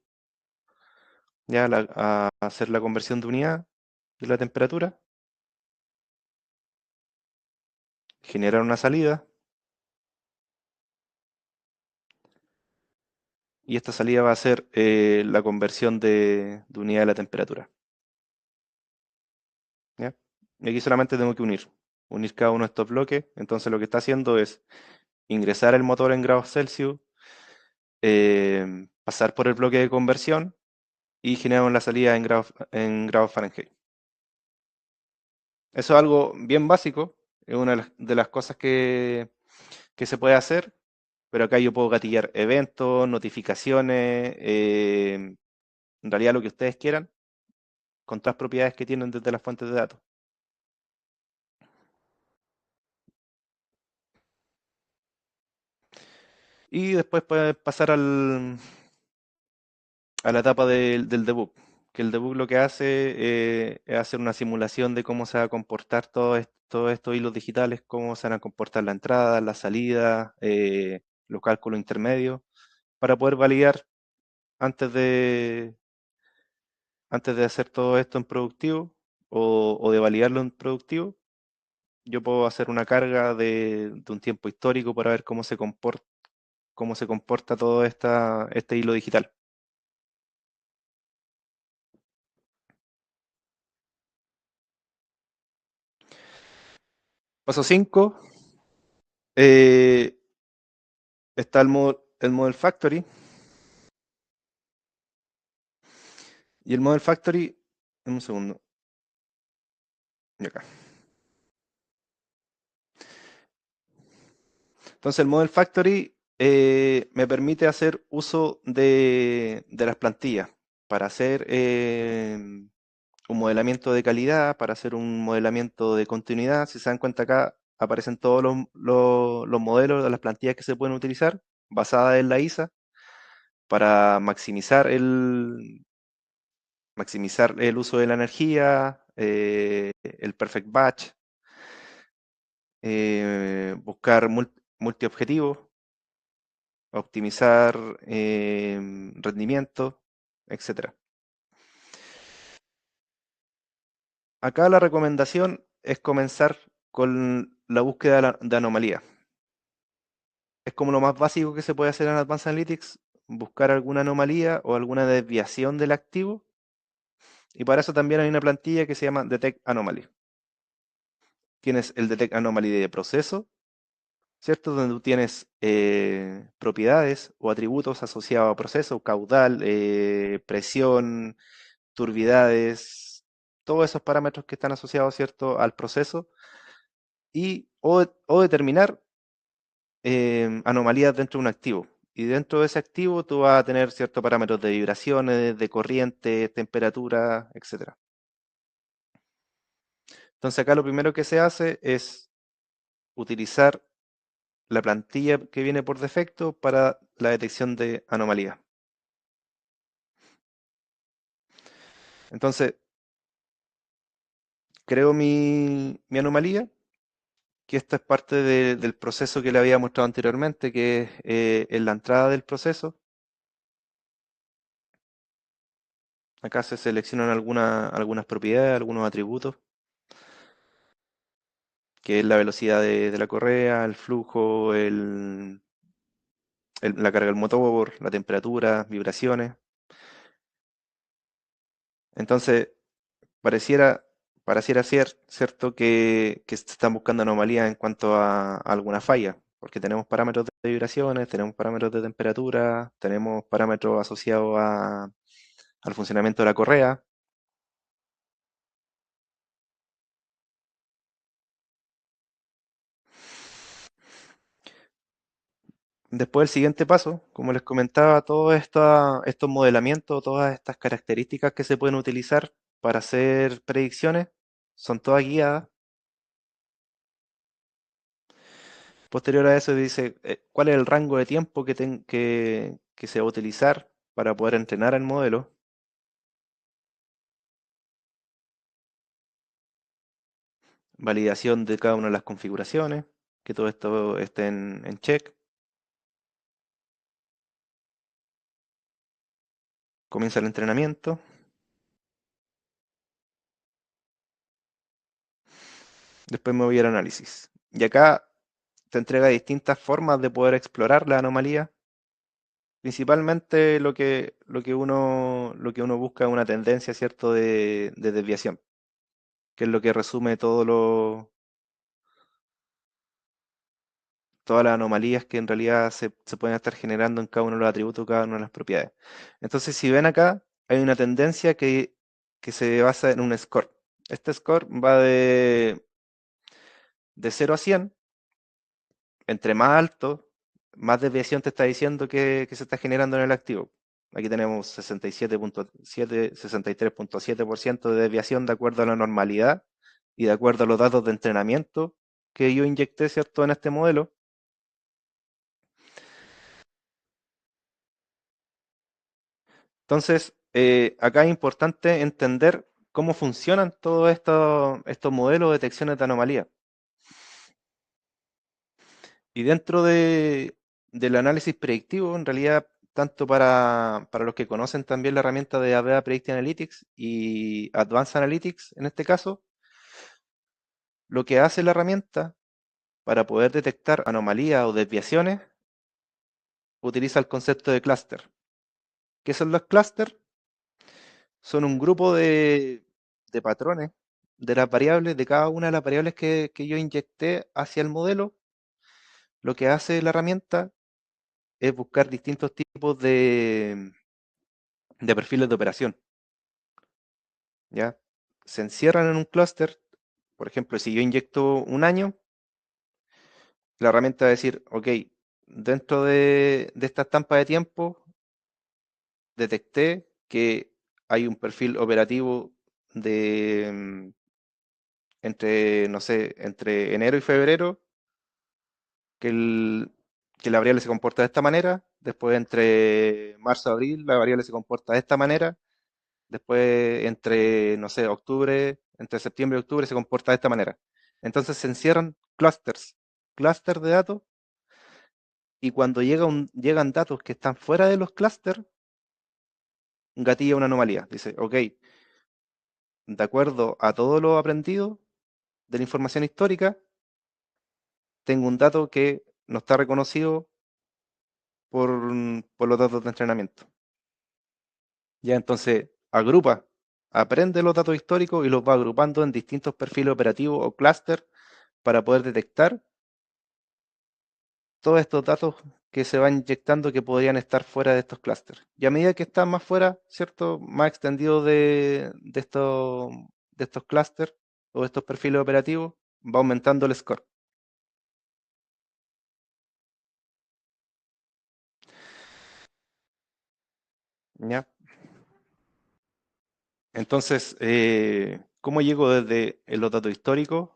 Speaker 2: ya a hacer la conversión de unidad de la temperatura, generar una salida y esta salida va a ser la conversión de unidad de la temperatura. ¿Ya? Y aquí solamente tengo que unir cada uno de estos bloques. Entonces lo que está haciendo es ingresar el motor en grados Celsius, pasar por el bloque de conversión y generar la salida en grados Fahrenheit. Eso es algo bien básico, es una de las cosas que se puede hacer pero acá yo puedo gatillar eventos, notificaciones, en realidad lo que ustedes quieran, con todas las propiedades que tienen desde las fuentes de datos. Y después puede pasar a la etapa del debug, que el debug lo que hace es hacer una simulación de cómo se va a comportar todos estos hilos digitales, cómo se van a comportar la entrada, la salida, los cálculos intermedios, para poder validar antes antes de hacer todo esto en productivo o de validarlo en productivo. Yo puedo hacer una carga de un tiempo histórico para ver cómo se comporta todo este hilo digital. Paso 5, está el Model Factory. Y el Model Factory, en un segundo, y acá. Entonces el Model Factory me permite hacer uso de las plantillas para hacer un modelamiento de calidad, para hacer un modelamiento de continuidad. Si se dan cuenta acá, aparecen todos los modelos de las plantillas que se pueden utilizar, basadas en la ISA, para maximizar el uso de la energía, el perfect batch, buscar multiobjetivos, optimizar rendimiento, etcétera. Acá la recomendación es comenzar con la búsqueda de anomalía. Es como lo más básico que se puede hacer en Advanced Analytics, buscar alguna anomalía o alguna desviación del activo. Y para eso también hay una plantilla que se llama Detect Anomaly. Tienes el Detect Anomaly de proceso, ¿cierto? Donde tú tienes propiedades o atributos asociados a proceso, caudal, presión, turbidades, todos esos parámetros que están asociados, ¿cierto?, al proceso, o determinar anomalías dentro de un activo. Y dentro de ese activo tú vas a tener ciertos parámetros de vibraciones, de corriente, temperatura, etcétera. Entonces acá lo primero que se hace es utilizar la plantilla que viene por defecto para la detección de anomalías. Entonces, creo mi anomalía, que esto es parte del proceso que le había mostrado anteriormente, que es en la entrada del proceso. Acá se seleccionan algunas propiedades, algunos atributos, que es la velocidad de la correa, el flujo, la carga del motor, la temperatura, vibraciones. Entonces, pareciera, pareciera ser cierto que se están buscando anomalías en cuanto a alguna falla, porque tenemos parámetros de vibraciones, tenemos parámetros de temperatura, tenemos parámetros asociados al funcionamiento de la correa. Después el siguiente paso, como les comentaba, todos estos modelamientos, todas estas características que se pueden utilizar para hacer predicciones, son todas guiadas. Posterior a eso dice cuál es el rango de tiempo que se va a utilizar para poder entrenar el modelo. Validación de cada una de las configuraciones, que todo esto esté en check. Comienza el entrenamiento. Después me voy al análisis. Y acá te entrega distintas formas de poder explorar la anomalía. Principalmente lo que uno busca es una tendencia, ¿cierto?, de desviación, que es lo que resume todas las anomalías que en realidad se pueden estar generando en cada uno de los atributos, cada una de las propiedades. Entonces, si ven acá, hay una tendencia que se basa en un score. Este score va de 0 a 100, entre más alto más desviación te está diciendo que se está generando en el activo. Aquí tenemos 67.7, 63.7% de desviación de acuerdo a la normalidad y de acuerdo a los datos de entrenamiento que yo inyecté, ¿cierto?, en este modelo. Entonces, acá es importante entender cómo funcionan todos estos modelos de detecciones de anomalía. Y dentro del análisis predictivo, en realidad, tanto para los que conocen también la herramienta de AVEVA Predictive Analytics y Advanced Analytics, en este caso, lo que hace la herramienta para poder detectar anomalías o desviaciones, utiliza el concepto de clúster. ¿Qué son los clústeres? Son un grupo de patrones de las variables, de cada una de las variables que yo inyecté hacia el modelo. Lo que hace la herramienta es buscar distintos tipos de perfiles de operación. ¿Ya? Se encierran en un clúster. Por ejemplo, si yo inyecto un año, la herramienta va a decir, ok, dentro de esta estampa de tiempo, detecté que hay un perfil operativo de entre, no sé, entre enero y febrero, que, que la variable se comporta de esta manera, después entre marzo y abril la variable se comporta de esta manera, después entre, no sé, octubre, entre septiembre y octubre se comporta de esta manera. Entonces se encierran clústeres de datos, y cuando llegan datos que están fuera de los clústeres, gatilla una anomalía. Dice, ok, de acuerdo a todo lo aprendido de la información histórica, tengo un dato que no está reconocido por, por los datos de entrenamiento. Ya entonces aprende los datos históricos y los va agrupando en distintos perfiles operativos o clúster para poder detectar todos estos datos que se van inyectando que podrían estar fuera de estos clústeres. Y a medida que están más fuera, ¿cierto? Más extendido de estos clústeres o de estos perfiles operativos, va aumentando el score. ¿Ya? Entonces, ¿cómo llego desde los datos históricos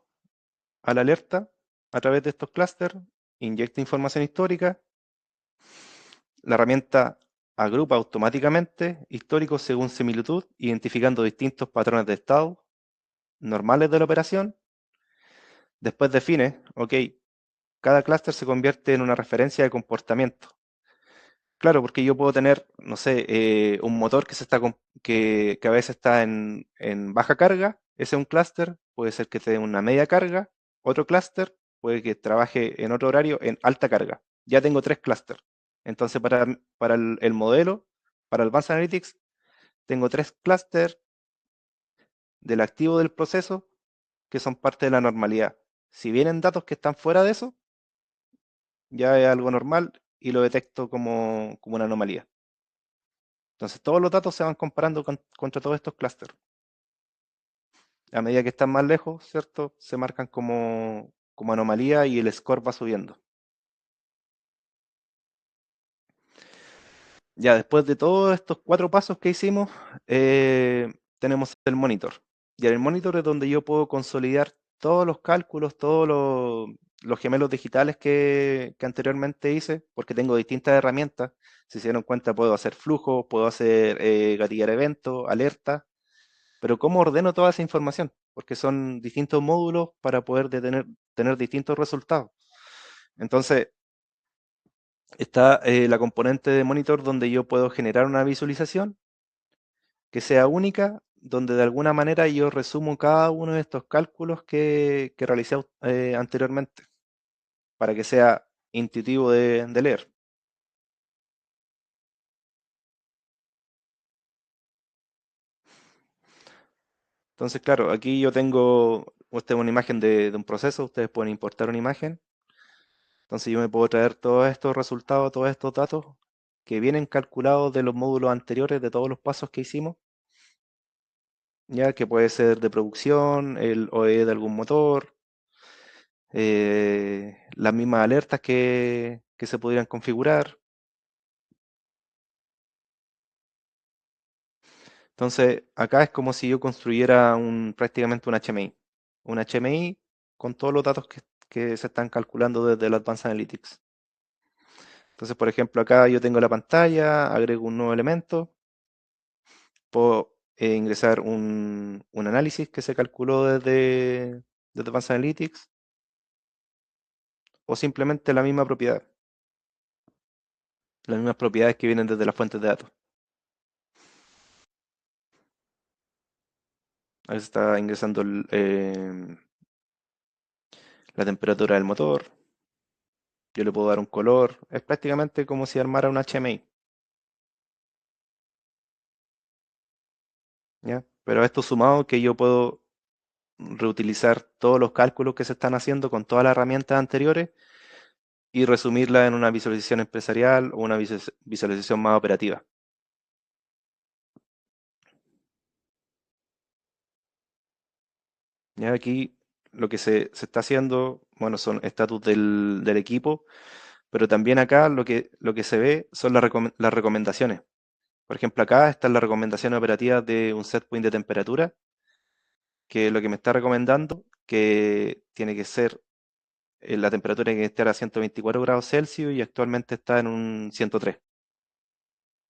Speaker 2: a la alerta? A través de estos clústeres, inyecta información histórica, la herramienta agrupa automáticamente históricos según similitud, identificando distintos patrones de estado normales de la operación. Después define, ok, cada clúster se convierte en una referencia de comportamiento. Claro, porque yo puedo tener, no sé, un motor que a veces está en baja carga, ese es un clúster, puede ser que esté en una media carga, otro clúster puede que trabaje en otro horario en alta carga. Ya tengo 3 clústeres. Entonces, para el modelo, para Advanced Analytics, tengo 3 clústeres del activo del proceso que son parte de la normalidad. Si vienen datos que están fuera de eso, ya es algo normal y lo detecto como una anomalía. Entonces todos los datos se van comparando contra todos estos clústeres. A medida que están más lejos, ¿cierto? Se marcan como anomalía y el score va subiendo. Ya después de todos estos 4 pasos que hicimos, tenemos el monitor. Y en el monitor es donde yo puedo consolidar todos los cálculos, todos los gemelos digitales que anteriormente hice, porque tengo distintas herramientas. Si se dieron cuenta, puedo hacer flujos, puedo hacer gatillar eventos, alertas, pero ¿cómo ordeno toda esa información? Porque son distintos módulos para poder tener distintos resultados. Entonces, está la componente de monitor donde yo puedo generar una visualización que sea única, donde de alguna manera yo resumo cada uno de estos cálculos que realicé anteriormente, para que sea intuitivo de leer. Entonces, claro, aquí yo tengo una imagen de un proceso, ustedes pueden importar una imagen. Entonces yo me puedo traer todos estos resultados, todos estos datos que vienen calculados de los módulos anteriores, de todos los pasos que hicimos, ya que puede ser de producción, el OE de algún motor, las mismas alertas que se podrían configurar. Entonces, acá es como si yo construyera prácticamente un HMI. Un HMI con todos los datos que se están calculando desde el Advanced Analytics. Entonces, por ejemplo, acá yo tengo la pantalla, agrego un nuevo elemento, puedo ingresar un análisis que se calculó desde Advanced Analytics, o simplemente la misma propiedad, las mismas propiedades que vienen desde las fuentes de datos. Ahí se está ingresando la temperatura del motor, yo le puedo dar un color, es prácticamente como si armara un HMI, ¿ya? Pero esto sumado que yo puedo reutilizar todos los cálculos que se están haciendo con todas las herramientas anteriores y resumirla en una visualización empresarial o una visualización más operativa. Ya aquí lo que se está haciendo, bueno, son estatus del equipo, pero también acá lo que se ve son las recomendaciones. Por ejemplo, acá están las recomendaciones operativas de un set point de temperatura, que lo que me está recomendando que tiene que ser la temperatura tiene que estar a 124 grados Celsius y actualmente está en un 103.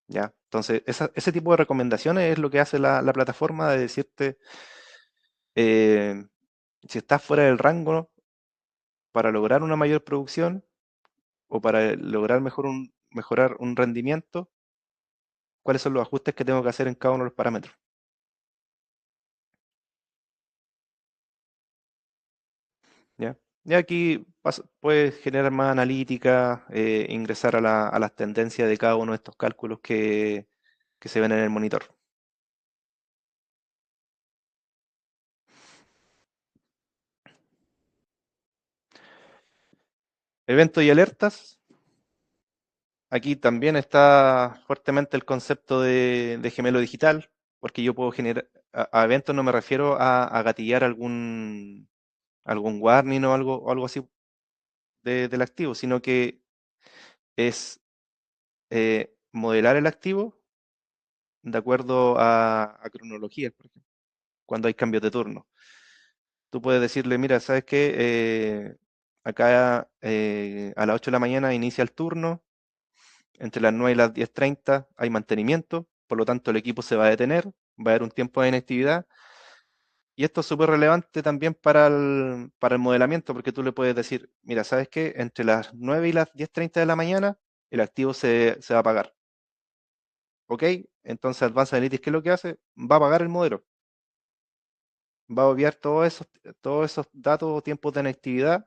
Speaker 2: ¿Ya? Entonces, ese tipo de recomendaciones es lo que hace la plataforma de decirte eh, si estás fuera del rango para lograr una mayor producción o para lograr mejorar un rendimiento, cuáles son los ajustes que tengo que hacer en cada uno de los parámetros. ¿Ya? Y aquí puedes generar más analítica, ingresar a las tendencias de cada uno de estos cálculos que se ven en el monitor. Eventos y alertas. Aquí también está fuertemente el concepto de gemelo digital, porque yo puedo generar, a eventos no me refiero a gatillar algún warning o algo así del activo, sino que es modelar el activo de acuerdo a cronologías, por ejemplo, cuando hay cambios de turno. Tú puedes decirle, mira, ¿sabes qué? Acá a las 8 de la mañana inicia el turno, entre las 9 y las 10:30 hay mantenimiento, por lo tanto el equipo se va a detener, va a haber un tiempo de inactividad. Y esto es súper relevante también para el modelamiento, porque tú le puedes decir, mira, ¿sabes qué? Entre las 9 y las 10:30 de la mañana, el activo se va a apagar. ¿Ok? Entonces Advanced Analytics, ¿qué es lo que hace? Va a apagar el modelo. Va a obviar todos esos datos o tiempos de inactividad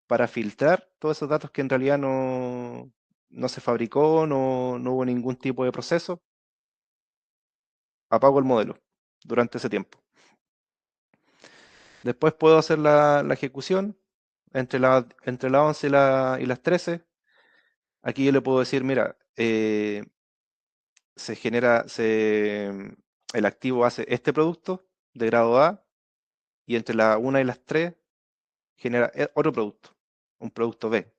Speaker 2: para filtrar todos esos datos que en realidad no se fabricó, no hubo ningún tipo de proceso. Apago el modelo durante ese tiempo. Después puedo hacer la ejecución entre las 11 y las 13. Aquí yo le puedo decir, mira, el activo hace este producto de grado A y entre las 1 y las 3 genera otro producto, un producto B.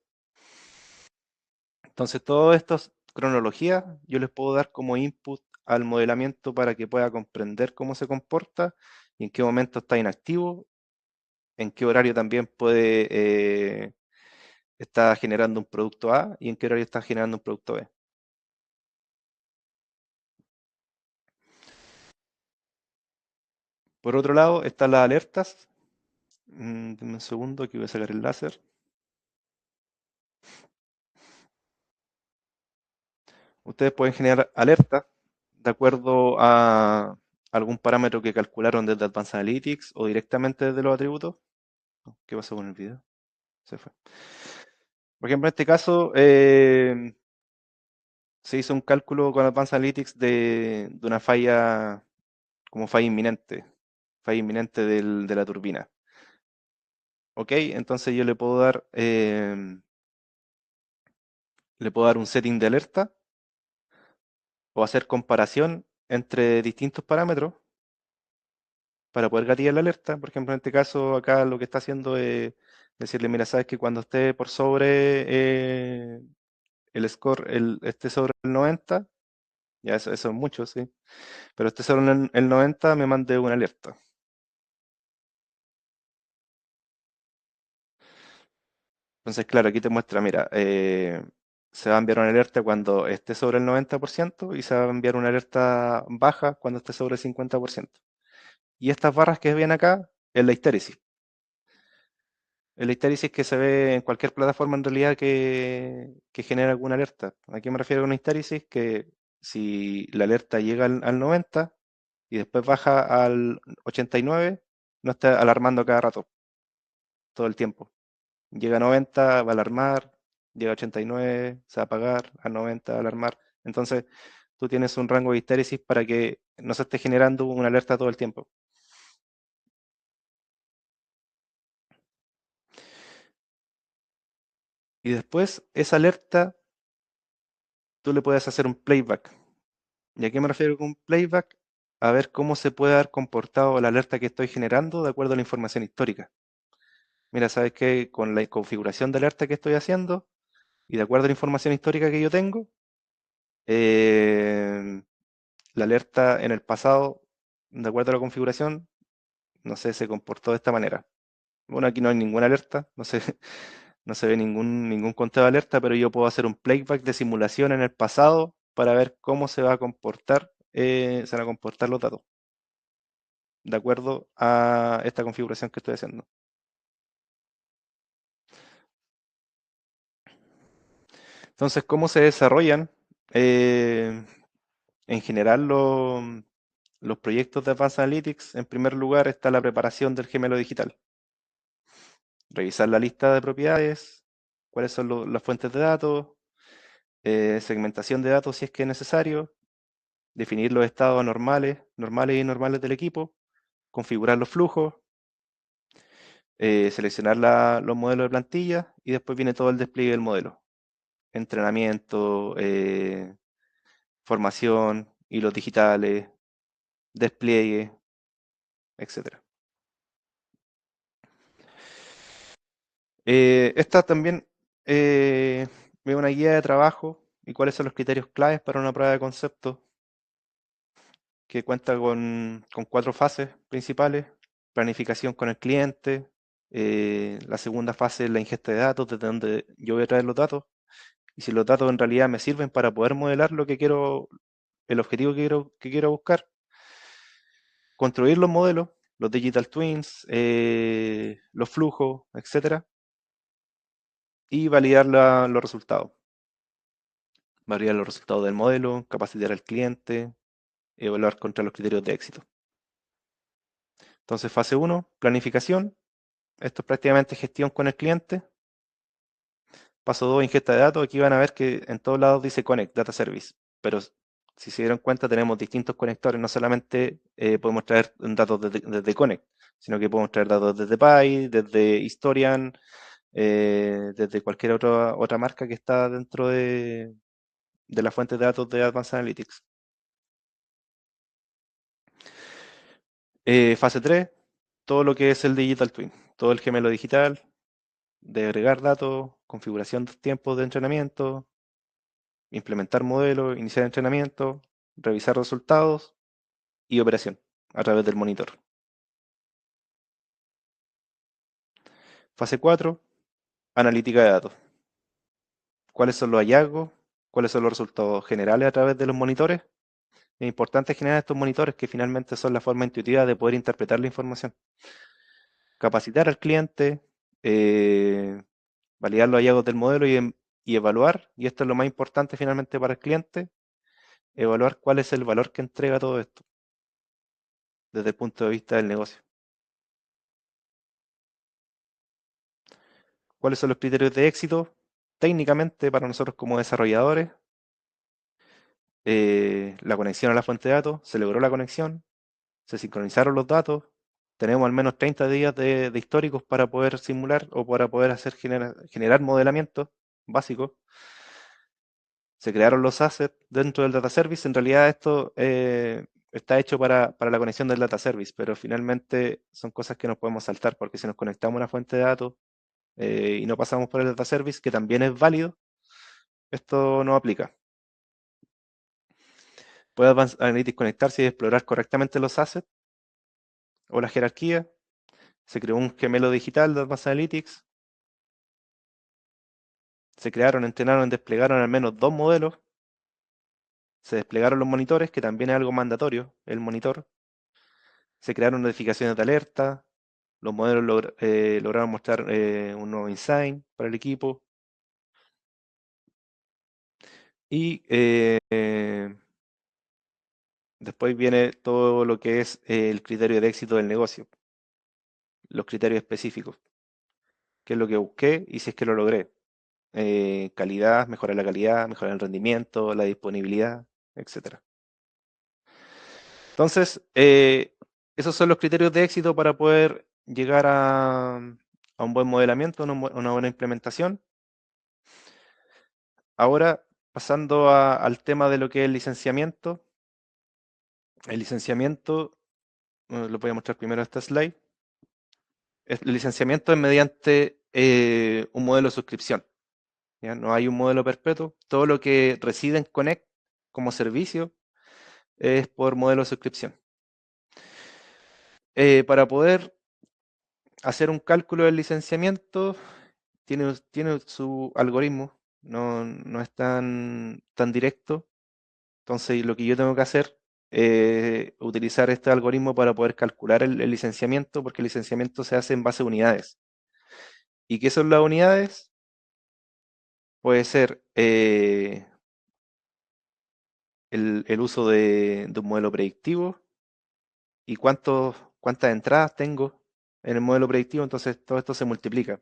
Speaker 2: Entonces, todas estas cronologías yo les puedo dar como input al modelamiento para que pueda comprender cómo se comporta y en qué momento está inactivo, en qué horario también está generando un producto A y en qué horario está generando un producto B. Por otro lado, están las alertas. Dame un segundo, que voy a sacar el láser. Ustedes pueden generar alertas de acuerdo a algún parámetro que calcularon desde Advanced Analytics o directamente desde los atributos. ¿Qué pasó con el video? Se fue. Por ejemplo, en este caso, se hizo un cálculo con Advanced Analytics de una falla, como falla inminente de la turbina. Ok, entonces yo le puedo dar un setting de alerta o hacer comparación entre distintos parámetros para poder gatillar la alerta. Por ejemplo, en este caso, acá lo que está haciendo es decirle, mira, sabes que cuando esté por sobre el score, esté sobre el 90, ya eso es mucho, sí, pero esté sobre el 90, me mande una alerta. Entonces, claro, aquí te muestra, mira, se va a enviar una alerta cuando esté sobre el 90% y se va a enviar una alerta baja cuando esté sobre el 50%. Y estas barras que ven acá es la histéresis. Es la histéresis que se ve en cualquier plataforma en realidad que genera alguna alerta. ¿A qué me refiero con histéresis? Que si la alerta llega al 90 y después baja al 89, no está alarmando cada rato, todo el tiempo. Llega a 90, va a alarmar, llega a 89, se va a apagar, a 90 va a alarmar. Entonces, tú tienes un rango de histéresis para que no se esté generando una alerta todo el tiempo. Y después, esa alerta, tú le puedes hacer un playback. ¿Y a qué me refiero con playback? A ver cómo se puede haber comportado la alerta que estoy generando de acuerdo a la información histórica. Mira, sabes que con la configuración de alerta que estoy haciendo y de acuerdo a la información histórica que yo tengo, la alerta en el pasado, de acuerdo a la configuración, no sé, se comportó de esta manera. Bueno, aquí no hay ninguna alerta, no sé, no se ve ningún conteo de alerta, pero yo puedo hacer un playback de simulación en el pasado para ver cómo se van a comportar los datos, de acuerdo a esta configuración que estoy haciendo. Entonces, ¿cómo se desarrollan en general los proyectos de Advanced Analytics? En primer lugar está la preparación del gemelo digital. Revisar la lista de propiedades, cuáles son las fuentes de datos, segmentación de datos si es que es necesario, definir los estados normales y normales del equipo, configurar los flujos, seleccionar los modelos de plantilla y después viene todo el despliegue del modelo. Entrenamiento, formación, hilos digitales, despliegue, etcétera. Esta también es una guía de trabajo y cuáles son los criterios claves para una prueba de concepto que cuenta con 4 fases principales: planificación con el cliente, la segunda fase es la ingesta de datos, desde donde yo voy a traer los datos, y si los datos en realidad me sirven para poder modelar lo que quiero, el objetivo que quiero buscar, construir los modelos, los digital twins, los flujos, etcétera, y validar los resultados. Validar los resultados del modelo, capacitar al cliente, evaluar contra los criterios de éxito. Entonces, fase 1, planificación. Esto es prácticamente gestión con el cliente. Paso 2, ingesta de datos. Aquí van a ver que en todos lados dice Connect, Data Service. Pero si se dieron cuenta, tenemos distintos conectores. No solamente podemos traer datos desde Connect, sino que podemos traer datos desde Pi, desde Historian, desde cualquier otra marca que está dentro de la fuente de datos de Advanced Analytics. Fase 3, todo lo que es el Digital Twin, todo el gemelo digital, de agregar datos, configuración de tiempos de entrenamiento, implementar modelos, iniciar entrenamiento, revisar resultados y operación a través del monitor. Fase 4, analítica de datos. ¿Cuáles son los hallazgos? ¿Cuáles son los resultados generales a través de los monitores? Es importante generar estos monitores que finalmente son la forma intuitiva de poder interpretar la información. Capacitar al cliente, validar los hallazgos del modelo y evaluar, y esto es lo más importante finalmente para el cliente, evaluar cuál es el valor que entrega todo esto desde el punto de vista del negocio. ¿Cuáles son los criterios de éxito? Técnicamente, para nosotros como desarrolladores, la conexión a la fuente de datos, se logró la conexión, se sincronizaron los datos, tenemos al menos 30 días de históricos para poder simular o para poder hacer generar modelamiento básico. Se crearon los assets dentro del data service. En realidad esto está hecho para la conexión del data service, pero finalmente son cosas que nos podemos saltar, porque si nos conectamos a una fuente de datos y no pasamos por el data service, que también es válido, esto no aplica. Puede Advanced Analytics conectarse y explorar correctamente los assets o la jerarquía. Se creó un gemelo digital de Advanced Analytics. Se crearon, entrenaron, desplegaron al menos 2 modelos. Se desplegaron los monitores, que también es algo mandatorio, el monitor. Se crearon notificaciones de alerta. Los modelos lograron mostrar un nuevo insight para el equipo. Y después viene todo lo que es el criterio de éxito del negocio. Los criterios específicos. ¿Qué es lo que busqué y si es que lo logré? Calidad, mejorar la calidad, mejorar el rendimiento, la disponibilidad, etcétera. Entonces, esos son los criterios de éxito para poder llegar a un buen modelamiento, una buena implementación. Ahora, pasando al tema de lo que es el licenciamiento. El licenciamiento, lo voy a mostrar primero esta slide. El licenciamiento es mediante un modelo de suscripción. ¿Ya? No hay un modelo perpetuo. Todo lo que reside en Connect como servicio es por modelo de suscripción. Para poder hacer un cálculo del licenciamiento, tiene su algoritmo, no es tan directo. Entonces, lo que yo tengo que hacer es utilizar este algoritmo para poder calcular el licenciamiento, porque el licenciamiento se hace en base a unidades. ¿Y qué son las unidades? Puede ser el uso de un modelo predictivo y cuántas entradas tengo en el modelo predictivo, entonces todo esto se multiplica.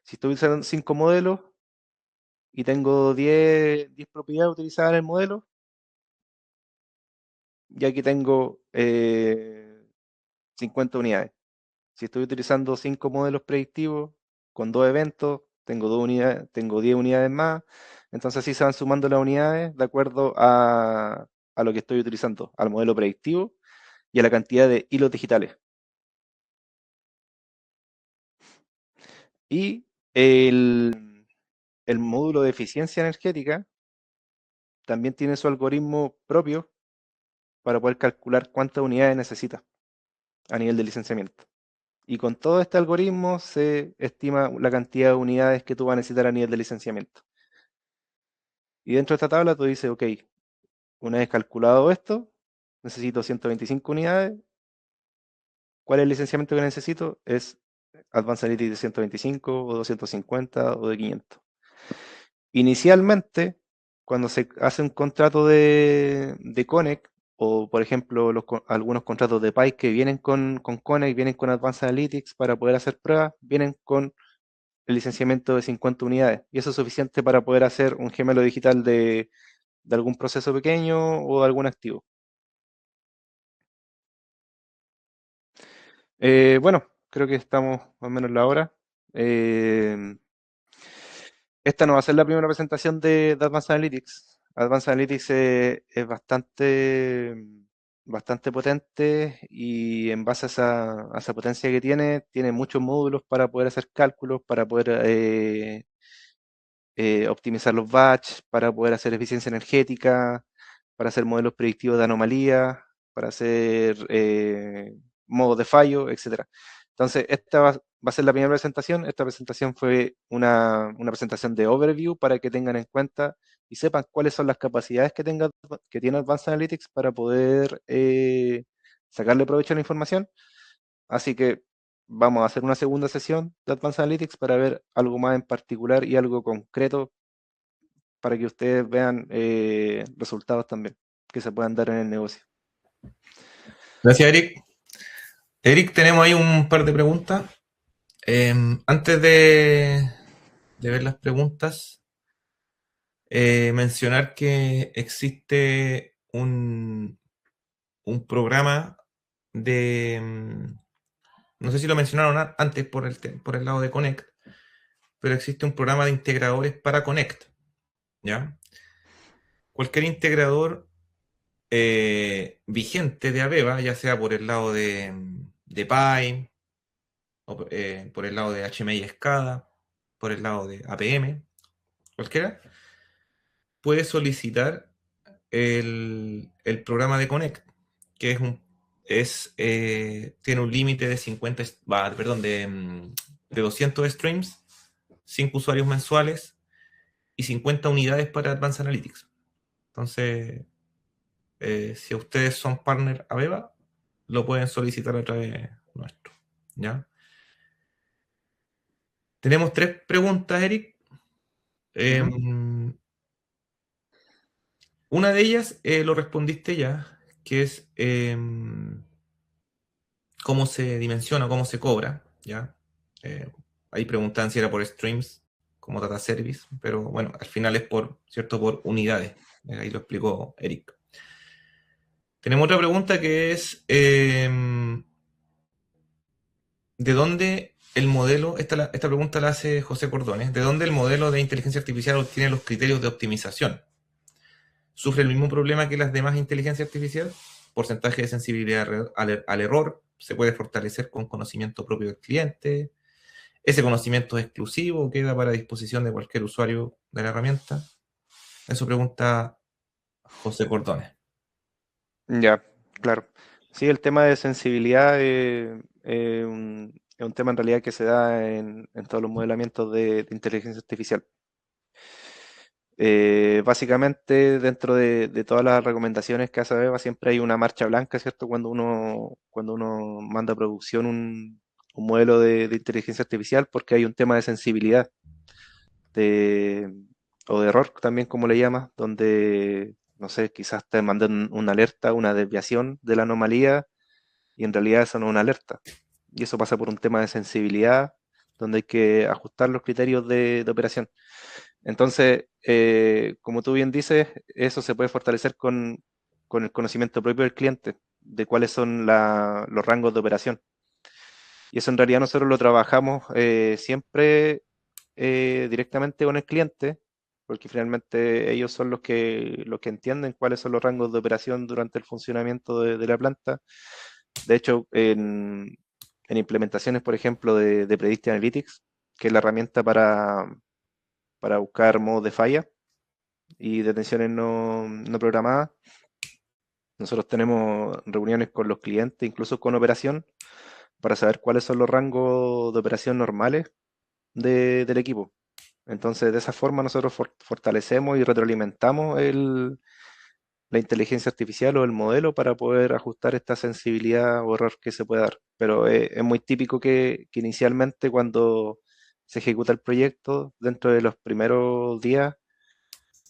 Speaker 2: Si estoy usando 5 modelos y tengo 10 propiedades utilizadas en el modelo, y aquí tengo 50 unidades. Si estoy utilizando 5 modelos predictivos con 2 eventos, tengo 2 unidades, tengo 10 unidades más. Entonces así se van sumando las unidades de acuerdo a lo que estoy utilizando, al modelo predictivo y a la cantidad de hilos digitales. Y el módulo de eficiencia energética también tiene su algoritmo propio para poder calcular cuántas unidades necesita a nivel de licenciamiento. Y con todo este algoritmo se estima la cantidad de unidades que tú vas a necesitar a nivel de licenciamiento. Y dentro de esta tabla tú dices, ok, una vez calculado esto, necesito 125 unidades. ¿Cuál es el licenciamiento que necesito? Es Advanced Analytics de 125 o 250 o de 500. Inicialmente, cuando se hace un contrato de Connect, o por ejemplo algunos contratos de PI que vienen con Connect, vienen con Advanced Analytics para poder hacer pruebas, vienen con el licenciamiento de 50 unidades. Y eso es suficiente para poder hacer un gemelo digital de algún proceso pequeño o de algún activo. Bueno, creo que estamos más o menos en la hora. Esta no va a ser la primera presentación de Advanced Analytics. Advanced Analytics es bastante potente y en base a esa potencia que tiene muchos módulos para poder hacer cálculos, para poder optimizar los batch, para poder hacer eficiencia energética, para hacer modelos predictivos de anomalías, para hacer modos de fallo, etcétera. Entonces, esta va a ser la primera presentación. Esta presentación fue una presentación de overview para que tengan en cuenta y sepan cuáles son las capacidades que tiene Advanced Analytics para poder sacarle provecho a la información. Así que vamos a hacer una segunda sesión de Advanced Analytics para ver algo más en particular y algo concreto para que ustedes vean resultados también que se puedan dar en el negocio.
Speaker 1: Gracias, Eric. Eric, tenemos ahí un par de preguntas. Antes de ver las preguntas, mencionar que existe un programa de, no sé si lo mencionaron antes por el lado de Connect, pero existe un programa de integradores para Connect, ¿ya? Cualquier integrador vigente de Aveva, ya sea por el lado de Pine, o por el lado de HMI SCADA, por el lado de APM, cualquiera, puede solicitar el programa de Connect, que tiene un límite de 50, perdón, de 200 streams, 5 usuarios mensuales y 50 unidades para Advanced Analytics. Entonces, si ustedes son partner Aveva, lo pueden solicitar a través nuestro. ¿Ya? Tenemos 3 preguntas, Eric. Una de ellas lo respondiste ya, que es cómo se dimensiona, cómo se cobra. ¿Ya? Ahí preguntan si era por streams como data service, pero bueno, al final es ¿cierto? Por unidades. Ahí lo explicó Eric. Tenemos otra pregunta que es ¿de dónde el modelo, esta pregunta la hace José Cordones, ¿de dónde el modelo de inteligencia artificial obtiene los criterios de optimización? ¿Sufre el mismo problema que las demás inteligencias artificiales? Porcentaje de sensibilidad al error se puede fortalecer con conocimiento propio del cliente. Ese conocimiento es exclusivo, queda para disposición de cualquier usuario de la herramienta. Eso pregunta José Cordones.
Speaker 2: Ya, claro. Sí, el tema de sensibilidad es un tema en realidad que se da en todos los modelamientos de inteligencia artificial. Básicamente, dentro de todas las recomendaciones que hace Beba, siempre hay una marcha blanca, ¿cierto? Cuando uno manda a producción un modelo de inteligencia artificial, porque hay un tema de sensibilidad de, o de error, también como le llamas, donde, no sé, quizás te mandan una alerta, una desviación de la anomalía, y en realidad eso no es una alerta. Y eso pasa por un tema de sensibilidad, donde hay que ajustar los criterios de operación. Entonces, como tú bien dices, eso se puede fortalecer con el conocimiento propio del cliente, de cuáles son los rangos de operación. Y eso en realidad nosotros lo trabajamos siempre directamente con el cliente, porque finalmente ellos son los que entienden cuáles son los rangos de operación durante el funcionamiento de la planta. De hecho, en implementaciones, por ejemplo, de Predictive Analytics, que es la herramienta para buscar modos de falla y detenciones no programadas. Nosotros tenemos reuniones con los clientes, incluso con operación, para saber cuáles son los rangos de operación normales del equipo. Entonces, de esa forma nosotros fortalecemos y retroalimentamos la inteligencia artificial o el modelo para poder ajustar esta sensibilidad o error que se puede dar. Pero es muy típico que inicialmente cuando se ejecuta el proyecto, dentro de los primeros días,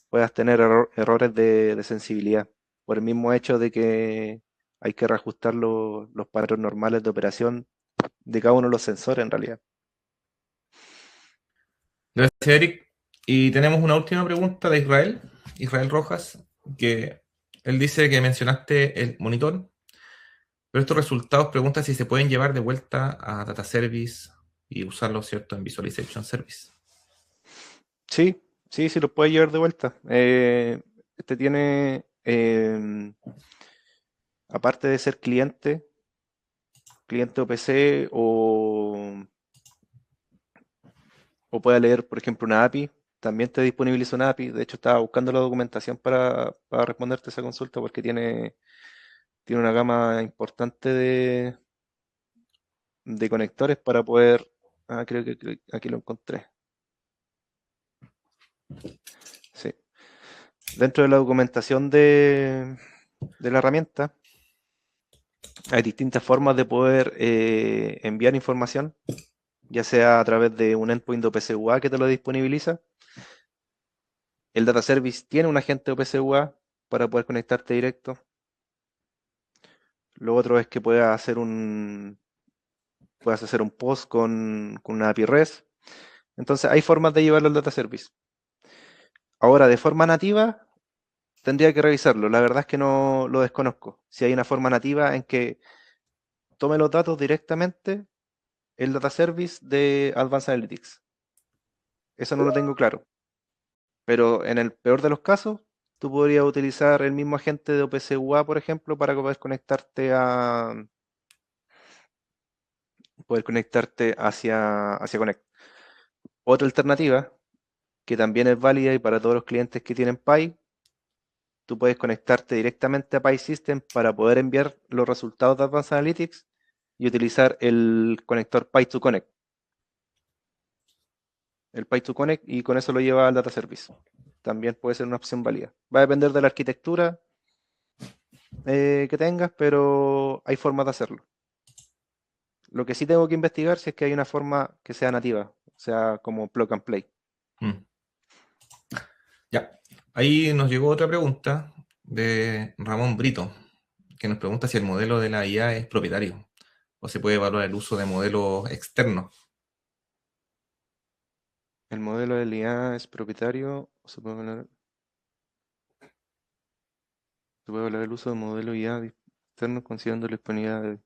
Speaker 2: puedas tener errores de sensibilidad, por el mismo hecho de que hay que reajustar los patrones normales de operación de cada uno de los sensores en realidad.
Speaker 1: Gracias, Eric. Y tenemos una última pregunta de Israel Rojas, que él dice que mencionaste el monitor, pero estos resultados pregunta si se pueden llevar de vuelta a Data Service y usarlos, ¿cierto?, en Visualization Service.
Speaker 2: Sí, sí, sí, lo puedes llevar de vuelta. Este tiene, aparte de ser cliente OPC o pueda leer, por ejemplo, una API, también te disponibiliza una API. De hecho, estaba buscando la documentación para responderte esa consulta porque tiene una gama importante de conectores para poder. Creo que aquí lo encontré. Sí. Dentro de la documentación de la herramienta hay distintas formas de poder enviar información, ya sea a través de un endpoint de OPC-UA que te lo disponibiliza. El data service tiene un agente OPC-UA para poder conectarte directo. Lo otro es que puedas hacer un post con una API REST. Entonces hay formas de llevarlo al data service. Ahora, de forma nativa, tendría que revisarlo. La verdad es que no lo desconozco. Si hay una forma nativa en que tome los datos directamente el data service de Advanced Analytics. Eso no lo tengo claro. Pero en el peor de los casos, tú podrías utilizar el mismo agente de OPC UA, por ejemplo, para poder conectarte hacia Connect. Otra alternativa, que también es válida y para todos los clientes que tienen Pi, tú puedes conectarte directamente a Pi System para poder enviar los resultados de Advanced Analytics y utilizar el conector Pi to Connect. El Pi to Connect y con eso lo lleva al Data Service. También puede ser una opción válida. Va a depender de la arquitectura que tengas, pero hay formas de hacerlo. Lo que sí tengo que investigar si es que hay una forma que sea nativa, o sea, como plug and play.
Speaker 1: Mm. Ya, ahí nos llegó otra pregunta de Ramón Brito, que nos pregunta si el modelo de la IA es propietario o se puede evaluar el uso de modelos externos.
Speaker 2: ¿El modelo de IA es propietario o se puede hablar del uso de modelo IA externo considerando la disponibilidad de...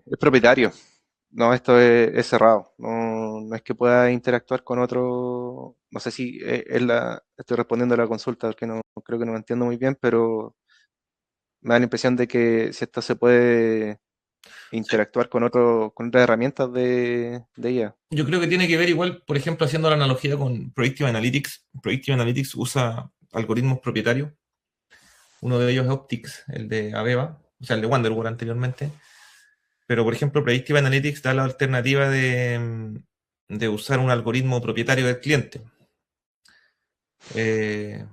Speaker 2: es propietario. No, esto es cerrado. No, no es que pueda interactuar con otro. No sé si estoy respondiendo a la consulta, porque no creo que no me entiendo muy bien, pero me da la impresión de que si esto se puede
Speaker 1: Sí.
Speaker 2: interactuar con otras herramientas de IA.
Speaker 1: Yo creo que tiene que ver igual, por ejemplo, haciendo la analogía con Predictive Analytics. Predictive Analytics usa algoritmos propietarios. Uno de ellos es Optics, el de Aveva, o sea, el de Wonderware anteriormente. Pero, por ejemplo, Predictive Analytics da la alternativa de usar un algoritmo propietario del cliente. Eh,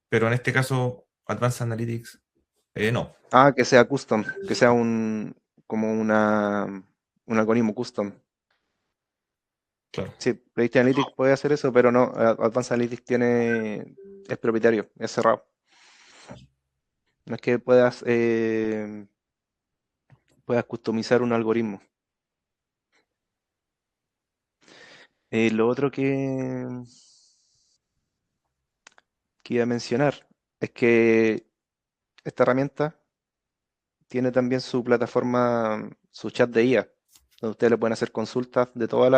Speaker 1: pero en este caso, Advanced Analytics, no.
Speaker 2: Ah, que sea custom, que sea como un algoritmo custom.
Speaker 1: Claro.
Speaker 2: Sí, Predictive Analytics puede hacer eso, pero no, Advanced Analytics es propietario, es cerrado. No es que puedas customizar un algoritmo. Lo otro que iba a mencionar es que esta herramienta tiene también su plataforma, su chat de IA, donde ustedes le pueden hacer consultas de todos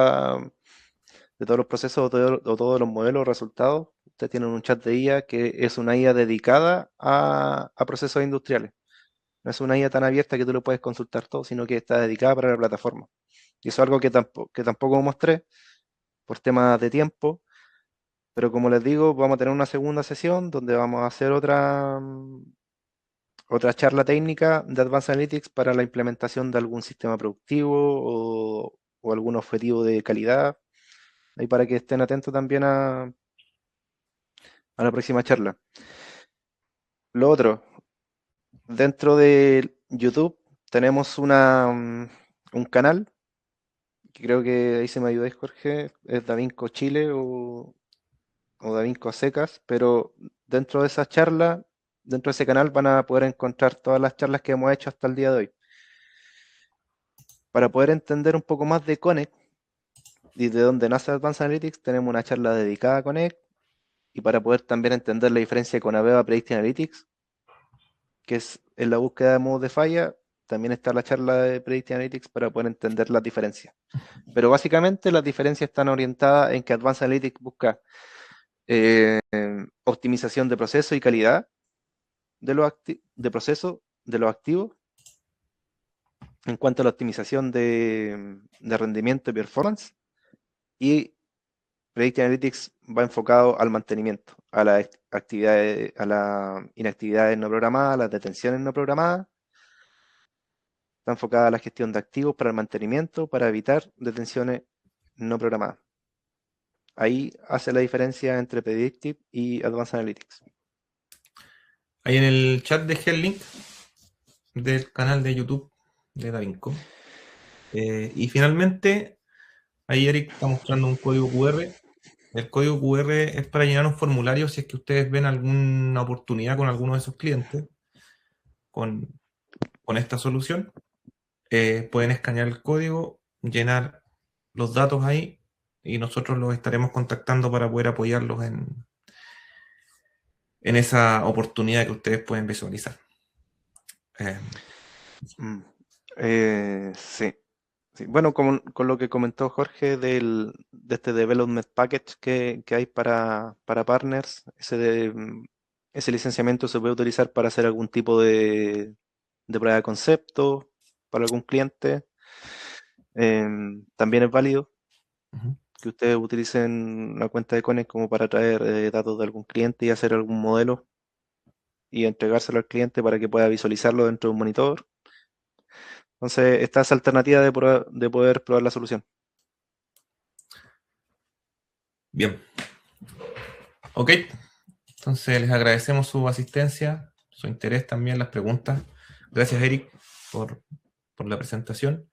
Speaker 2: los procesos o todos los modelos, resultados. Ustedes tienen un chat de IA que es una IA dedicada a procesos industriales. No es una IA tan abierta que tú lo puedes consultar todo, sino que está dedicada para la plataforma. Y eso es algo que tampoco mostré por temas de tiempo, pero como les digo, vamos a tener una segunda sesión donde vamos a hacer otra charla técnica de Advanced Analytics para la implementación de algún sistema productivo o algún objetivo de calidad. Ahí para que estén atentos también a la próxima charla. Lo otro, dentro de YouTube tenemos un canal, que creo que ahí se me ayudáis, Jorge, es Davinco Chile o Davinco Secas, pero dentro de esa charla, dentro de ese canal van a poder encontrar todas las charlas que hemos hecho hasta el día de hoy. Para poder entender un poco más de Connect y de dónde nace Advanced Analytics, tenemos una charla dedicada a Connect, y para poder también entender la diferencia con Aveva Predictive Analytics, que es en la búsqueda de modos de falla, también está la charla de Predictive Analytics para poder entender las diferencias. Pero básicamente las diferencias están orientadas en que Advanced Analytics busca eh, optimización de proceso y calidad de proceso de los activos en cuanto a la optimización de rendimiento y performance, y Predictive Analytics va enfocado al mantenimiento, a las actividades, a las inactividades no programadas, a las detenciones no programadas. Está enfocada a la gestión de activos para el mantenimiento, para evitar detenciones no programadas. Ahí hace la diferencia entre Predictive y Advanced Analytics.
Speaker 1: Ahí en el chat dejé el link del canal de YouTube de Davinco. Y finalmente, ahí Eric está mostrando un código QR. El código QR es para llenar un formulario si es que ustedes ven alguna oportunidad con alguno de esos clientes con, con esta solución. Pueden escanear el código, llenar los datos ahí y nosotros los estaremos contactando para poder apoyarlos en esa oportunidad que ustedes pueden visualizar. Eh,
Speaker 2: Mm, sí. Sí, bueno, con lo que comentó Jorge de este Development Package que hay para partners, ese licenciamiento se puede utilizar para hacer algún tipo de prueba de concepto para algún cliente. También es válido
Speaker 1: Ujú.
Speaker 2: que ustedes utilicen la cuenta de Connect como para traer datos de algún cliente y hacer algún modelo y entregárselo al cliente para que pueda visualizarlo dentro de un monitor. Entonces, está esa alternativa de poder probar la solución.
Speaker 1: Bien, ok. Entonces les agradecemos su asistencia, su interés también, las preguntas. Gracias, Eric, por, por la presentación.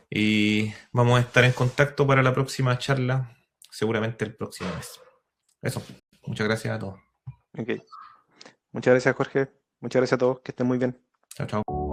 Speaker 1: Y vamos a estar en contacto para la próxima charla, seguramente el próximo mes. Eso. Muchas gracias a todos.
Speaker 2: Ok. Muchas gracias, Jorge. Muchas gracias a todos. Que estén muy bien.
Speaker 1: Chao, chao.